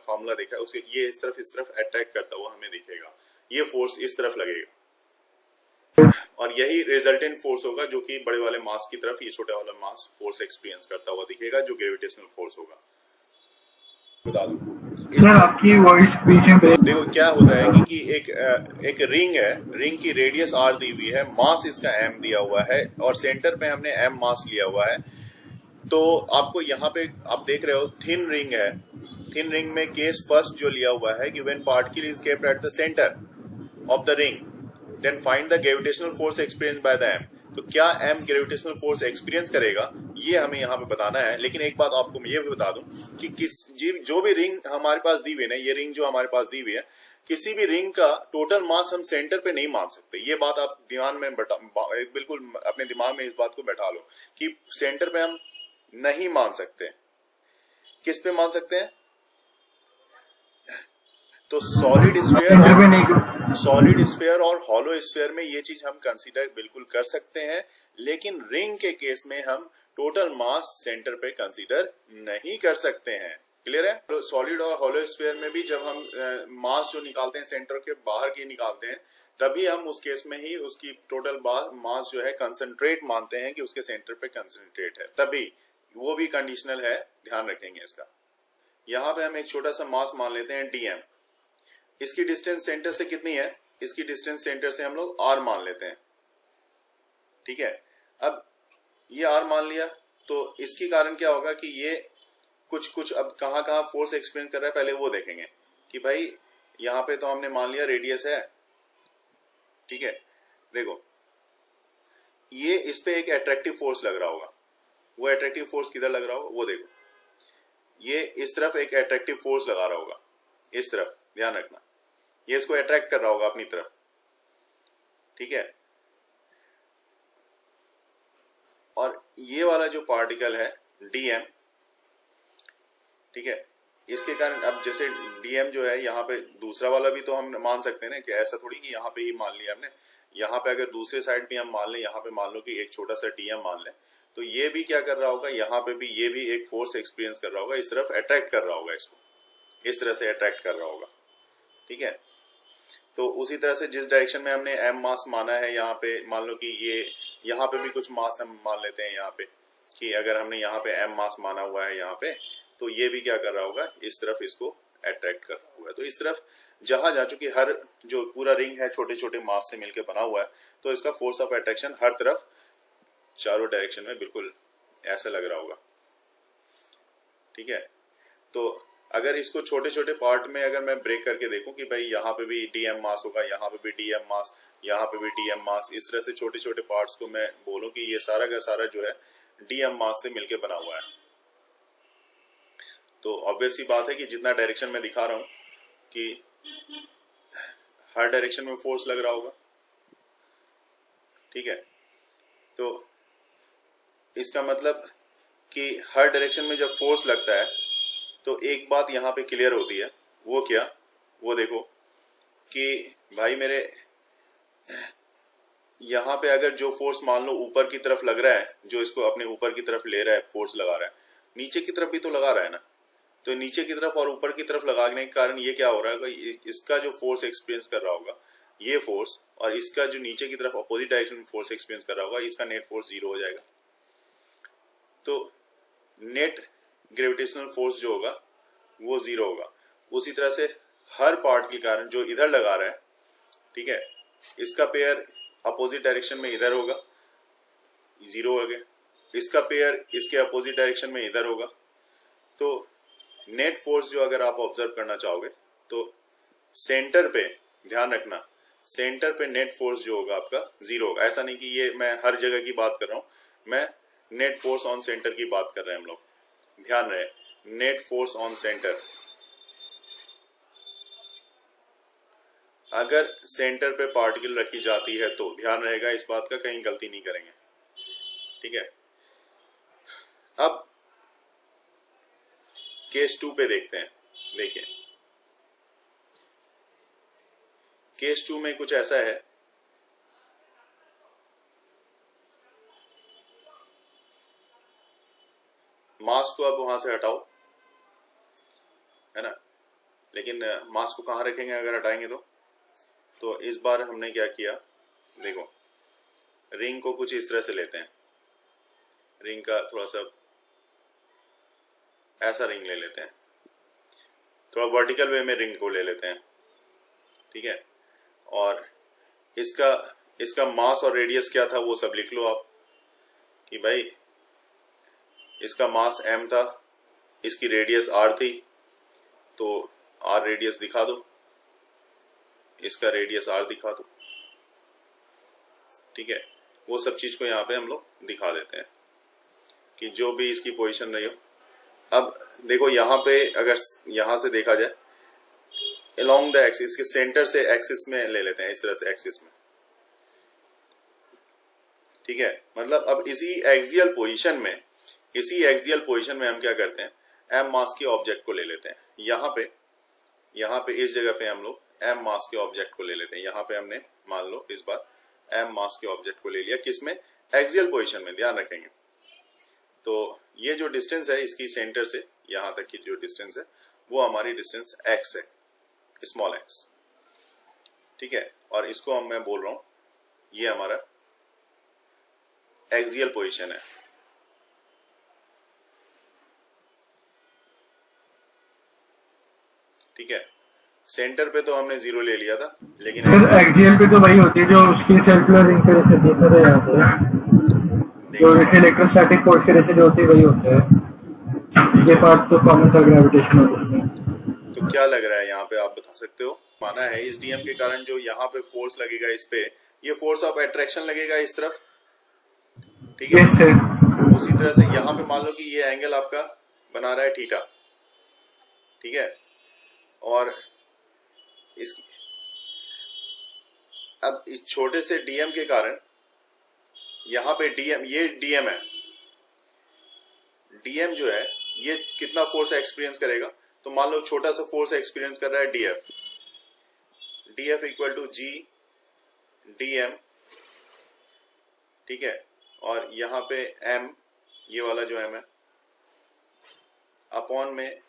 फॉर्मूला देखा है उसके, ये इस तरफ अट्रैक्ट करता हुआ हमें दिखेगा, ये फोर्स इस तरफ लगेगा, और यही रिजल्टेंट फोर्स होगा जो कि बड़े वाले मास की तरफ ये छोटा वाला मास फोर्स एक्सपीरियंस करता हुआ दिखेगा, जो ग्रेविटेशनल फोर्स होगा। बता दूं सर आपकी वॉइस बीच में देखो क्या होता है कि एक रिंग है, रिंग की रेडियस r दी हुई है, मास इसका m दिया हुआ है, और सेंटर पे हमने m मास लिया हुआ है। तो आपको यहाँ पे आप देख रहे हो थिन रिंग है, थिन रिंग में केस फर्स्ट जो लिया हुआ है कि when particle is kept at the centre of the ring then find the gravitational force experience by the m। तो क्या m ग्रेविटेशनल फोर्स एक्सपीरियंस करेगा, ये हमें यहाँ पे बताना है। लेकिन एक बात आपको मैं ये भी बता दूं कि जो भी रिंग हमारे पास दी हुई है ना, ये रिंग जो हमारे पास दी हुई है, किसी भी रिंग का टोटल मास हम सेंटर पे नहीं मान सकते। ये बात आप ध्यान में बिल्कुल अपने दिमाग में इस बात को बैठा लो कि सेंटर पे हम नहीं मान सकते। किस पे मान सकते हैं? तो सॉलिड स्फीयर और हॉलो स्फीयर में ये चीज हम कंसीडर बिल्कुल कर सकते हैं, लेकिन रिंग के केस में हम टोटल मास सेंटर पे कंसीडर नहीं कर सकते हैं। क्लियर है? तो सॉलिड और हॉलो स्फीयर में भी जब हम मास जो निकालते हैं सेंटर के बाहर की निकालते हैं, तभी हम उस केस में ही उसकी टोटल मास जो है कंसंट्रेट मानते हैं कि उसके सेंटर पे कंसंट्रेट है, तभी वो भी कंडीशनल है, ध्यान रखेंगे इसका। यहाँ पे हम एक छोटा सा मास मान लेते हैं dm। इसकी डिस्टेंस सेंटर से कितनी है? इसकी डिस्टेंस सेंटर से हम लोग r मान लेते हैं, ठीक है। अब ये r मान लिया तो इसके कारण क्या होगा कि ये कुछ अब कहाँ फोर्स एक्सपीरियंस कर रहा है पहले वो देखेंगे कि भाई यहाँ पे तो हमने मान लिया रेडियस है, ठीक है। देखो ये इस पे एक अट्रैक्टिव फोर्स लग रहा होगा, वो अट्रैक्टिव फोर्स किधर लग रहा होगा वो देखो, ये इस तरफ एक अट्रैक्टिव फोर्स लगा रहा होगा, इस तरफ ध्यान रखना, ये इसको अट्रैक्ट कर रहा होगा अपनी तरफ, ठीक है। और ये वाला जो पार्टिकल है डीएम, ठीक है, इसके कारण अब जैसे डीएम जो है यहाँ पे दूसरा वाला भी तो हम मान सकते हैं ना, कि ऐसा थोड़ी कि यहाँ पे ही मान लिया हमने, यहाँ पे अगर दूसरे साइड भी हम मान लें, यहाँ पे मान लो कि एक छोटा सा डीएम मान लें, तो ये भी क्या कर रहा होगा, यहाँ पे भी ये भी एक फोर्स एक्सपीरियंस कर रहा होगा, इस तरफ अट्रैक्ट कर रहा होगा, इसको इस तरह से अट्रैक्ट कर रहा होगा, ठीक है। तो उसी तरह से जिस डायरेक्शन में हमने एम मास माना है, यहाँ पे मान लो कि ये यहाँ पे भी कुछ मास हम मान लेते हैं, यहाँ पे कि अगर हमने यहाँ पे एम मास माना हुआ है यहाँ पे, तो ये भी क्या कर रहा होगा, इस तरफ इसको अट्रैक्ट कर रहा होगा। तो इस तरफ जहां जा चुकी हर जो पूरा रिंग है छोटे छोटे मास से मिलकर बना हुआ है, तो इसका फोर्स ऑफ अट्रैक्शन हर तरफ चारों डायरेक्शन में बिल्कुल ऐसा लग रहा होगा, ठीक है। तो अगर इसको छोटे छोटे पार्ट में अगर मैं ब्रेक करके देखूं कि भाई यहाँ पे भी डीएम मास होगा, यहाँ पे भी डीएम मास, यहाँ पे भी डीएम मास, इस तरह से छोटे छोटे पार्ट्स को मैं बोलूं कि ये सारा का सारा जो है डीएम मास से मिलके बना हुआ है, तो ऑब्वियस सी बात है कि जितना डायरेक्शन में दिखा रहा हूं कि हर डायरेक्शन में फोर्स लग रहा होगा, ठीक है। तो इसका मतलब कि हर डायरेक्शन में जब फोर्स लगता है तो एक बात यहाँ पे क्लियर होती है, वो क्या, वो देखो कि भाई मेरे यहाँ पे अगर जो फोर्स मान लो ऊपर की तरफ लग रहा है, जो इसको अपने ऊपर की तरफ ले रहा है, फोर्स लगा रहा है, नीचे की तरफ भी तो लगा रहा है ना, तो नीचे की तरफ और ऊपर की तरफ लगाने के कारण ये क्या हो रहा है, इसका जो फोर्स एक्सपीरियंस कर रहा होगा ये फोर्स, और इसका जो नीचे की तरफ अपोजिट डायरेक्शन में फोर्स एक्सपीरियंस कर रहा होगा, इसका नेट फोर्स 0 हो जाएगा। तो नेट ग्रेविटेशनल फोर्स जो होगा वो 0 होगा। उसी तरह से हर पार्ट के कारण जो इधर लगा रहा है, ठीक है, इसका पेयर अपोजिट डायरेक्शन में इधर होगा, 0 हो गया, इसका पेयर इसके अपोजिट डायरेक्शन में इधर होगा। तो नेट फोर्स जो अगर आप ऑब्जर्व करना चाहोगे तो सेंटर पे ध्यान रखना, सेंटर पे नेट फोर्स जो होगा आपका 0 होगा। ऐसा नहीं कि ये मैं हर जगह की बात कर रहा हूं, मैं नेट फोर्स ऑन सेंटर की बात कर रहे हैं हम लोग, ध्यान रहे, नेट फोर्स ऑन सेंटर। अगर सेंटर पे पार्टिकल रखी जाती है तो ध्यान रहेगा इस बात का, कहीं गलती नहीं करेंगे, ठीक है। अब केस 2 पे देखते हैं। देखिए केस 2 में कुछ ऐसा है, मास को अब वहां से हटाओ, है ना, लेकिन मास को कहाँ रखेंगे अगर हटाएंगे तो इस बार हमने क्या किया, देखो रिंग को कुछ इस तरह से लेते हैं, रिंग का थोड़ा सा ऐसा रिंग ले लेते हैं, थोड़ा वर्टिकल वे में रिंग को ले लेते हैं, ठीक है। और इसका मास और रेडियस क्या था वो सब लिख लो आप, कि भाई इसका मास m था, इसकी रेडियस r थी, तो r रेडियस दिखा दो, इसका रेडियस r दिखा दो, ठीक है। वो सब चीज को यहाँ पे हम लोग दिखा देते हैं कि जो भी इसकी पोजीशन रही हो। अब देखो यहाँ पे अगर यहाँ से देखा जाए along द एक्सिस, के सेंटर से एक्सिस में ले लेते हैं, इस तरह से एक्सिस में, ठीक है। मतलब अब इसी एक्सियल पोजीशन में हम क्या करते हैं, m मास के ऑब्जेक्ट को ले लेते हैं। यहाँ पे इस जगह पे हम लोग m मास के ऑब्जेक्ट को ले लेते हैं। यहाँ पे हमने मान लो इस बार m मास के ऑब्जेक्ट को ले लिया, किसमें, एक्सियल पोजीशन में, ध्यान रखेंगे। तो ये जो डिस्टेंस है इसकी सेंटर से यहाँ तक की जो डिस्टेंस है वो हमारी डिस्टेंस x है, स्मॉल x, ठीक है। और इसको मैं बोल रहा हूं ये हमारा एक्सियल पोजीशन है, ठीक है। सेंटर पे तो हमने 0 ले लिया था, लेकिन सर एक्सियल पे तो वही होती है जो उसकी सर्कुलर रिंग के जैसे देखा रहे जाते हैं, जो जैसे इलेक्ट्रोस्टैटिक फोर्स के जैसे जो होती है वही होता है। ये पार्ट तो कॉमन था ग्रेविटेशनल उसमें। तो क्या लग रहा है यहाँ पे, आप बता सकते हो। माना है इस डीएम के कारण जो यहाँ पे फोर्स लगेगा, इस पे ये फोर्स ऑफ अट्रैक्शन लगेगा इस तरफ, ठीक है। Yes sir. उसी तरह से यहाँ पे मान लो कि ये एंगल आपका बना रहा है थीटा, ठीक है। और इस अब इस छोटे से डीएम के कारण यहाँ पे डीएम, ये डीएम है, डीएम जो है ये कितना फोर्स एक्सपीरियंस करेगा, तो मान लो छोटा सा फोर्स एक्सपीरियंस कर रहा है DF, DF equal to G DM, ठीक है। और यहाँ पे एम, ये वाला जो एम है, अपॉन में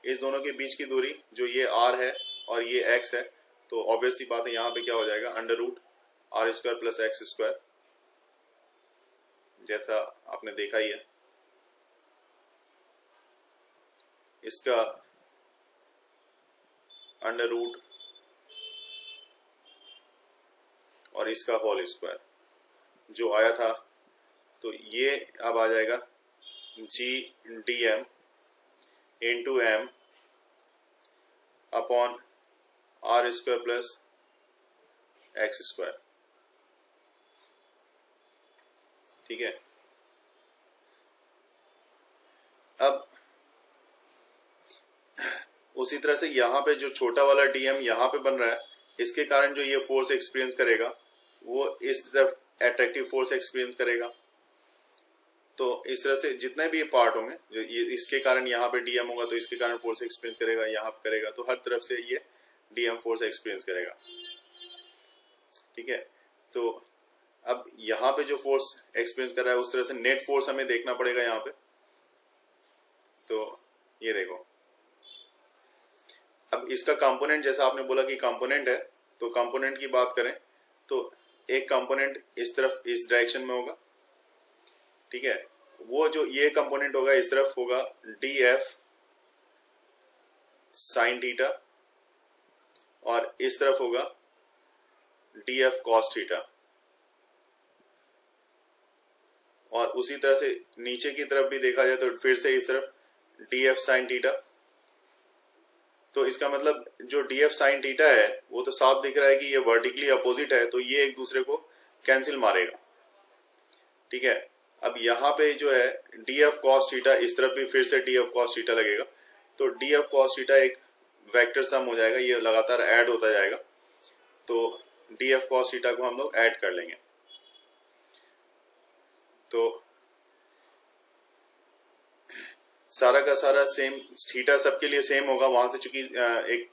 इस दोनों के बीच की दूरी जो ये आर है और ये एक्स है, तो ऑब्वियसली बात है यहाँ पे क्या हो जाएगा, under root R square plus X square, जैसा आपने देखा ही है। इसका अंडर रूट और इसका होल स्क्वायर जो आया था, तो ये अब आ जाएगा G D M into M upon R square plus X square, ठीक है। अब उसी तरह से यहाँ पे जो छोटा वाला डीएम यहाँ पे बन रहा है, इसके कारण जो ये फोर्स एक्सपीरियंस करेगा वो इस तरफ एट्रैक्टिव फोर्स एक्सपीरियंस करेगा। तो इस तरह से जितने भी ये पार्ट होंगे, जो ये इसके कारण यहाँ पे डीएम होगा तो इसके कारण फोर्स एक्सपीरियंस करेगा, यहाँ पे करेगा, तो हर तरफ से ये डीएम फोर्स एक्सपीरियंस करेगा, ठीक है। तो अब यहाँ पे जो फोर्स एक्सपीरियंस कर रहा है उस तरह से नेट फोर्स हमें देखना पड़ेगा यहाँ पे। तो ये देखो, अब इसका कंपोनेंट, जैसा आपने बोला कि कंपोनेंट है, तो कंपोनेंट की बात करें तो एक कंपोनेंट इस तरफ इस डायरेक्शन में होगा, ठीक है। वो जो ये कंपोनेंट होगा इस तरफ होगा डी एफ साइन थीटा, और इस तरफ होगा डी एफ कॉस थीटा, और उसी तरह से नीचे की तरफ भी देखा जाए तो फिर से इस तरफ डी एफ साइन थीटा। तो इसका मतलब जो डी एफ साइन थीटा है वो तो साफ दिख रहा है कि ये वर्टिकली अपोजिट है, तो ये एक दूसरे को कैंसिल मारेगा, ठीक है। अब यहाँ पे जो है डी एफ कॉस थीटा, इस तरफ भी फिर से डी एफ कॉस थीटा लगेगा, तो डी एफ कॉस थीटा एक वेक्टर सम हो जाएगा, ये लगातार ऐड होता जाएगा, तो डी एफ कॉस थीटा को हम लोग ऐड कर लेंगे। तो सारा का सारा सेम, थीटा सबके लिए सेम होगा, वहां से चूंकि एक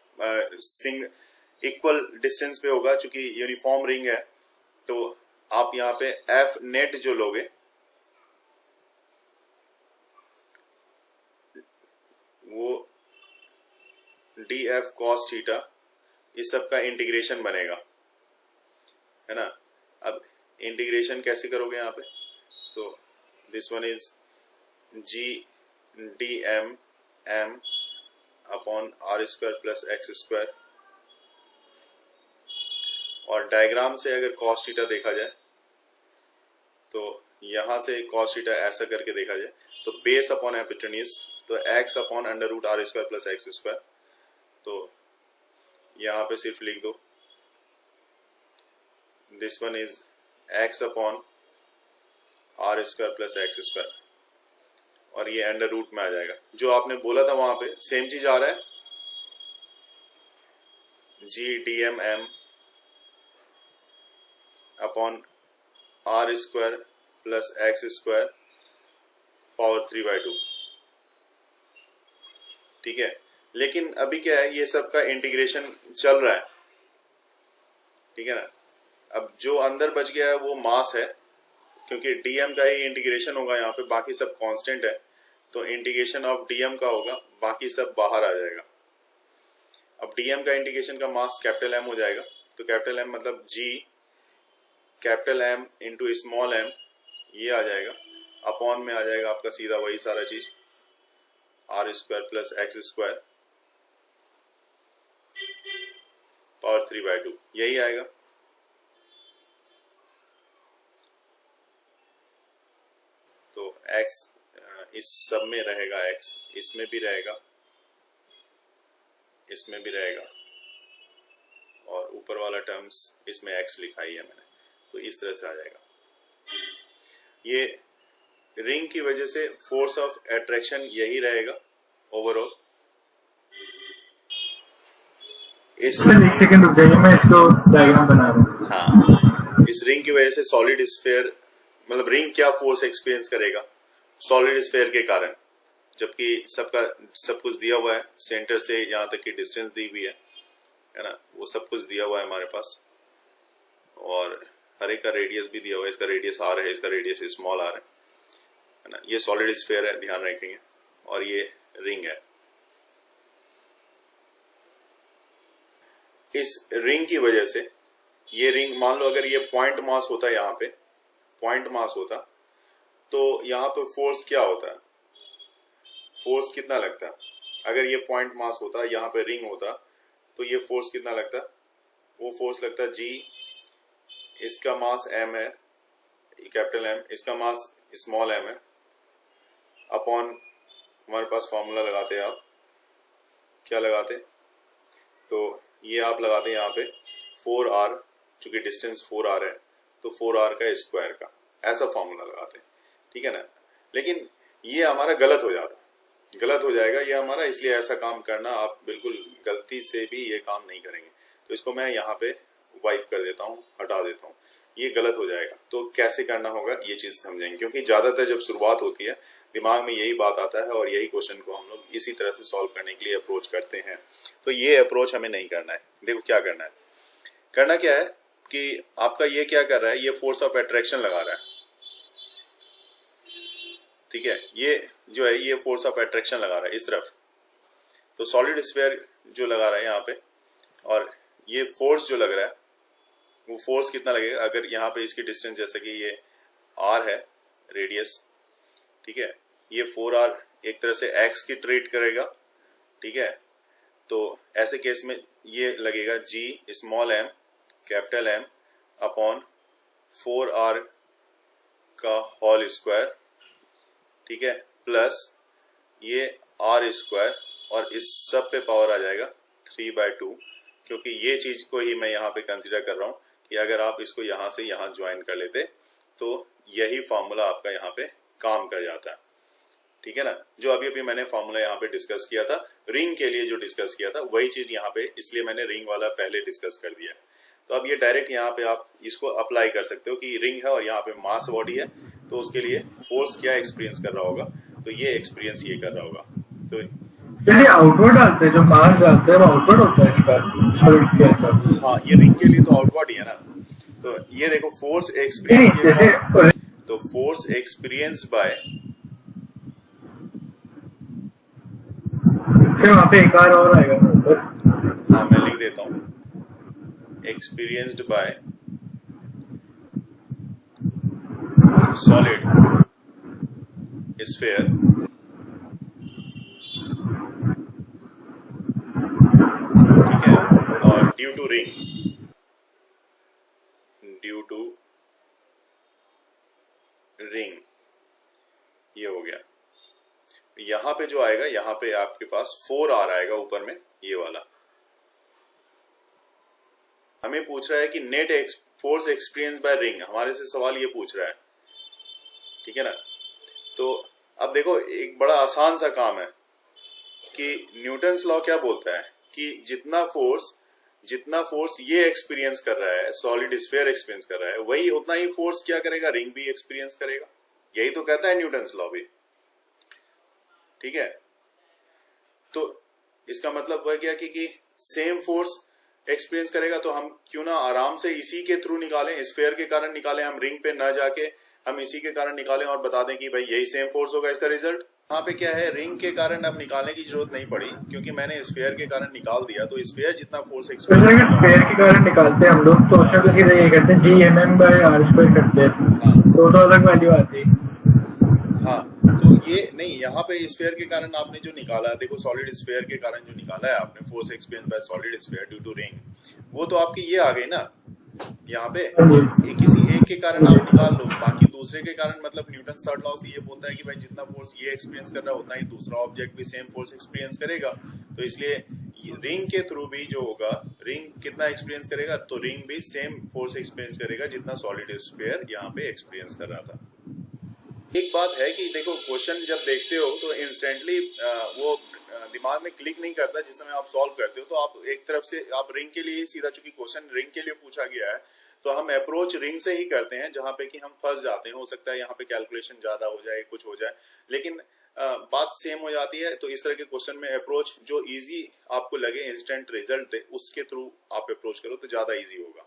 इक्वल डिस्टेंस पे होगा, चूंकि यूनिफॉर्म रिंग है, तो आप यहाँ पे एफ नेट जो लोगे वो डी एफ कॉस थीटा, इस सब का इंटीग्रेशन बनेगा, है ना। अब इंटीग्रेशन कैसे करोगे यहाँ पे, तो this one is G D M M upon R square plus X square, और डायग्राम से अगर कॉस थीटा देखा जाए तो यहाँ से कॉस थीटा ऐसा करके देखा जाए तो बेस अपॉन हाइपोटेन्यूज, तो X upon under root R square plus X square, तो यहाँ पे सिर्फ लिख दो this one is X upon R square plus X square, और ये अंडर रूट में आ जाएगा। जो आपने बोला था वहां पे सेम चीज आ रहा है, G D M M upon R square plus X square power 3/2, ठीक है। लेकिन अभी क्या है, ये सब का इंटीग्रेशन चल रहा है, ठीक है ना। अब जो अंदर बच गया है वो मास है, क्योंकि डीएम का ही इंटीग्रेशन होगा यहाँ पे, बाकी सब कांस्टेंट है, तो इंटीग्रेशन ऑफ डीएम का होगा, बाकी सब बाहर आ जाएगा। अब डीएम का इंटीग्रेशन का मास कैपिटल एम हो जाएगा, तो कैपिटल एम मतलब G capital M into small M, ये आ जाएगा, अपॉन में आ जाएगा आपका सीधा वही सारा चीज R square plus X square power 3/2, यही आएगा। तो x इस सब में रहेगा, x इसमें भी रहेगा, इसमें भी रहेगा, और ऊपर वाला टर्म्स इसमें x लिखा ही है मैंने, तो इस तरह से आ जाएगा। ये रिंग की वजह से फोर्स ऑफ अट्रैक्शन यही रहेगा ओवरऑल, इस सर एक सेकंड रुक जाइए, मैं इसको डायग्राम बना रहा हूँ। हाँ, इस रिंग की वजह से सॉलिड स्फीयर, मतलब रिंग क्या फोर्स एक्सपीरियंस करेगा सॉलिड स्फीयर के कारण, जबकि सब कुछ दिया हुआ है, सेंटर से यहाँ तक की डिस्टेंस दी हुई है ना, वो सब कुछ दिया हुआ है हमारे पास, और हर एक का रेडियस भी दिया हुआ है, इसका रेडियस आर है, इसका रेडियस स्मॉल आर है ना। ये सॉलिड स्फीयर है, ध्यान रखेंगे, और ये रिंग है। इस रिंग की वजह से, ये रिंग मान लो अगर ये पॉइंट मास होता, यहाँ पे पॉइंट मास होता, तो यहाँ पे फोर्स क्या होता है, फोर्स कितना लगता? अगर ये पॉइंट मास होता, यहाँ पे रिंग होता, तो ये फोर्स कितना लगता? वो फोर्स लगता जी, इसका मास m है, कैपिटल M, इसका मास स्मॉल m है, अपॉन हमारे पास फॉर्मूला लगाते हैं, आप क्या लगाते? तो ये आप लगाते हैं यहाँ पे 4r, चूंकि डिस्टेंस 4r है तो 4r का स्क्वायर का, ऐसा फॉर्मूला लगाते हैं, ठीक है ना। लेकिन ये हमारा गलत हो जाता, गलत हो जाएगा ये हमारा, इसलिए ऐसा काम करना आप बिल्कुल गलती से भी ये काम नहीं करेंगे। तो इसको मैं यहाँ पे वाइप कर देता हूँ, हटा देता हूँ, ये गलत हो जाएगा। तो कैसे करना होगा ये चीज़ समझेंगे, क्योंकि ज़्यादातर जब शुरुआत होती है दिमाग में यही बात आता है, और यही क्वेश्चन को हम लोग इसी तरह से सॉल्व करने के लिए अप्रोच करते हैं। तो ये अप्रोच हमें नहीं करना है। देखो क्या करना है, करना क्या है कि आपका ये क्या कर रहा है, ये फोर्स ऑफ अट्रैक्शन लगा रहा है, ठीक है, ये जो है ये फोर्स ऑफ अट्रैक्शन लगा रहा है इस तरफ, तो सॉलिड स्फीयर जो लगा रहा है यहाँ पे, और ये फोर्स जो लग रहा है वो फोर्स कितना लगेगा, अगर यहाँ पे इसकी डिस्टेंस जैसे कि ये r है रेडियस, ठीक है, ये 4r एक तरह से x की ट्रीट करेगा, ठीक है, तो ऐसे केस में ये लगेगा g small m capital M upon 4r का होल स्क्वायर, ठीक है, प्लस ये r स्क्वायर, और इस सब पे पावर आ जाएगा 3/2, क्योंकि ये चीज को ही मैं यहाँ पे कंसीडर कर रहा हूँ कि अगर आप इसको यहाँ से यहाँ ज्वाइन कर लेते तो यही फार्मूला आपका यहाँ पे काम कर जाता है, ठीक है ना। जो अभी अभी मैंने फार्मूला यहाँ पे डिस्कस किया था रिंग के लिए, जो डिस्कस किया था वही चीज यहाँ पे, इसलिए मैंने रिंग वाला पहले डिस्कस कर दिया। तो अब ये डायरेक्ट यहाँ पे आप इसको अप्लाई कर सकते हो कि रिंग है और यहाँ पे मास बॉडी है, तो उसके लिए फोर्स क्या एक्सपीरियंस कर रहा होगा, तो ये एक्सपीरियंस ये कर रहा होगा। तो ये आउटवर्ड डालते हैं, जो मास डालते हैं वो आउटवर्ड होता है इसका सॉलिड स्फीयर का। हाँ, ये रिंग के लिए तो आउटवर्ड ही है ना। तो ये देखो फोर्स एक्सपीरियंस, जैसे तो फोर्स एक्सपीरियंस बाय, वहाँ पे एक बार और आएगा ना ऊपर। हाँ मैं लिख देता हूँ, एक्सपीरियंस्ड बाय सॉलिड स्फीयर, ठीक है, और ड्यू टू रिंग, ये हो गया। यहाँ पे जो आएगा, यहाँ पे आपके पास 4r आएगा ऊपर में, ये वाला हमें पूछ रहा है कि net force experience bye ring, हमारे से सवाल ये पूछ रहा है, ठीक है ना। तो अब देखो एक बड़ा आसान सा काम है कि न्यूटन्स लॉ क्या बोलता है कि जितना फोर्स ये एक्सपीरियंस कर रहा है, सॉलिड स्फीयर एक्सपीरियंस कर रहा है, वही उतना ही फोर्स क्या करेगा, रिंग भी एक्सपीरियंस करेगा। यही तो कहता है न्यूटन्स लॉ भी, ठीक है। तो इसका मतलब वह क्या कि सेम फोर्स एक्सपीरियंस करेगा, तो हम क्यों ना आराम से इसी के थ्रू निकालें, स्फीयर के कारण निकालें, हम रिंग पे ना जाके हम इसी के कारण निकालें और बता दें कि भाई यही सेम फोर्स होगा इसका रिजल्ट। यहाँ पे क्या है, रिंग के कारण अब निकालने की जरूरत नहीं पड़ी, क्योंकि मैंने स्फीयर के कारण निकाल दिया, तो स्फीयर जितना फोर्स एक्सपीरियंस, अगर स्फीयर के कारण निकालते हैं हम लोग तो उसमें तो सीधे ये करते हैं G/m/r² करते हैं, हाँ तो अलग वैल्यू आती है। हाँ, तो ये नहीं, यहाँ पे स्फीयर के कारण आपने जो निकाला, देखो सॉलिड स्फीयर के कारण जो निकाला है आपने, force experience by solid sphere due to ring, वो तो आपकी ये आ गई ना यहाँ पे, किसी एक के कारण आप निकाल लो, बाकी दूसरे के कारण, मतलब न्यूटन थर्ड लॉ से ये बोलता है कि भाई जितना फोर्स ये एक्सपीरियंस कर रहा है उतना ही दूसरा ऑब्जेक्ट भी सेम फोर्स एक्सपीरियंस करेगा। तो इसलिए रिंग के थ्रू भी जो होगा, रिंग कितना एक्सपीरियंस करेगा, तो रिंग भी सेम फोर्स एक्सपीरियंस करेगा जितना सॉलिड स्फीयर यहाँ पे एक्सपीरियंस कर रहा था। एक बात है कि देखो क्वेश्चन जब देखते हो तो इंस्टेंटली वो दिमाग में क्लिक नहीं करता जिस समय आप सॉल्व करते हो। तो आप एक तरफ से आप रिंग के लिए सीधा, चूंकि क्वेश्चन रिंग के लिए पूछा गया है तो हम अप्रोच रिंग से ही करते हैं, जहां पे कि हम फंस जाते हैं। हो सकता है यहाँ पे कैलकुलेशन ज्यादा हो जाए, कुछ हो जाए, लेकिन बात सेम हो जाती है। तो इस तरह के क्वेश्चन में अप्रोच जो इजी आपको लगे, इंस्टेंट रिजल्ट दे, उसके थ्रू आप अप्रोच करो तो ज्यादा इजी होगा।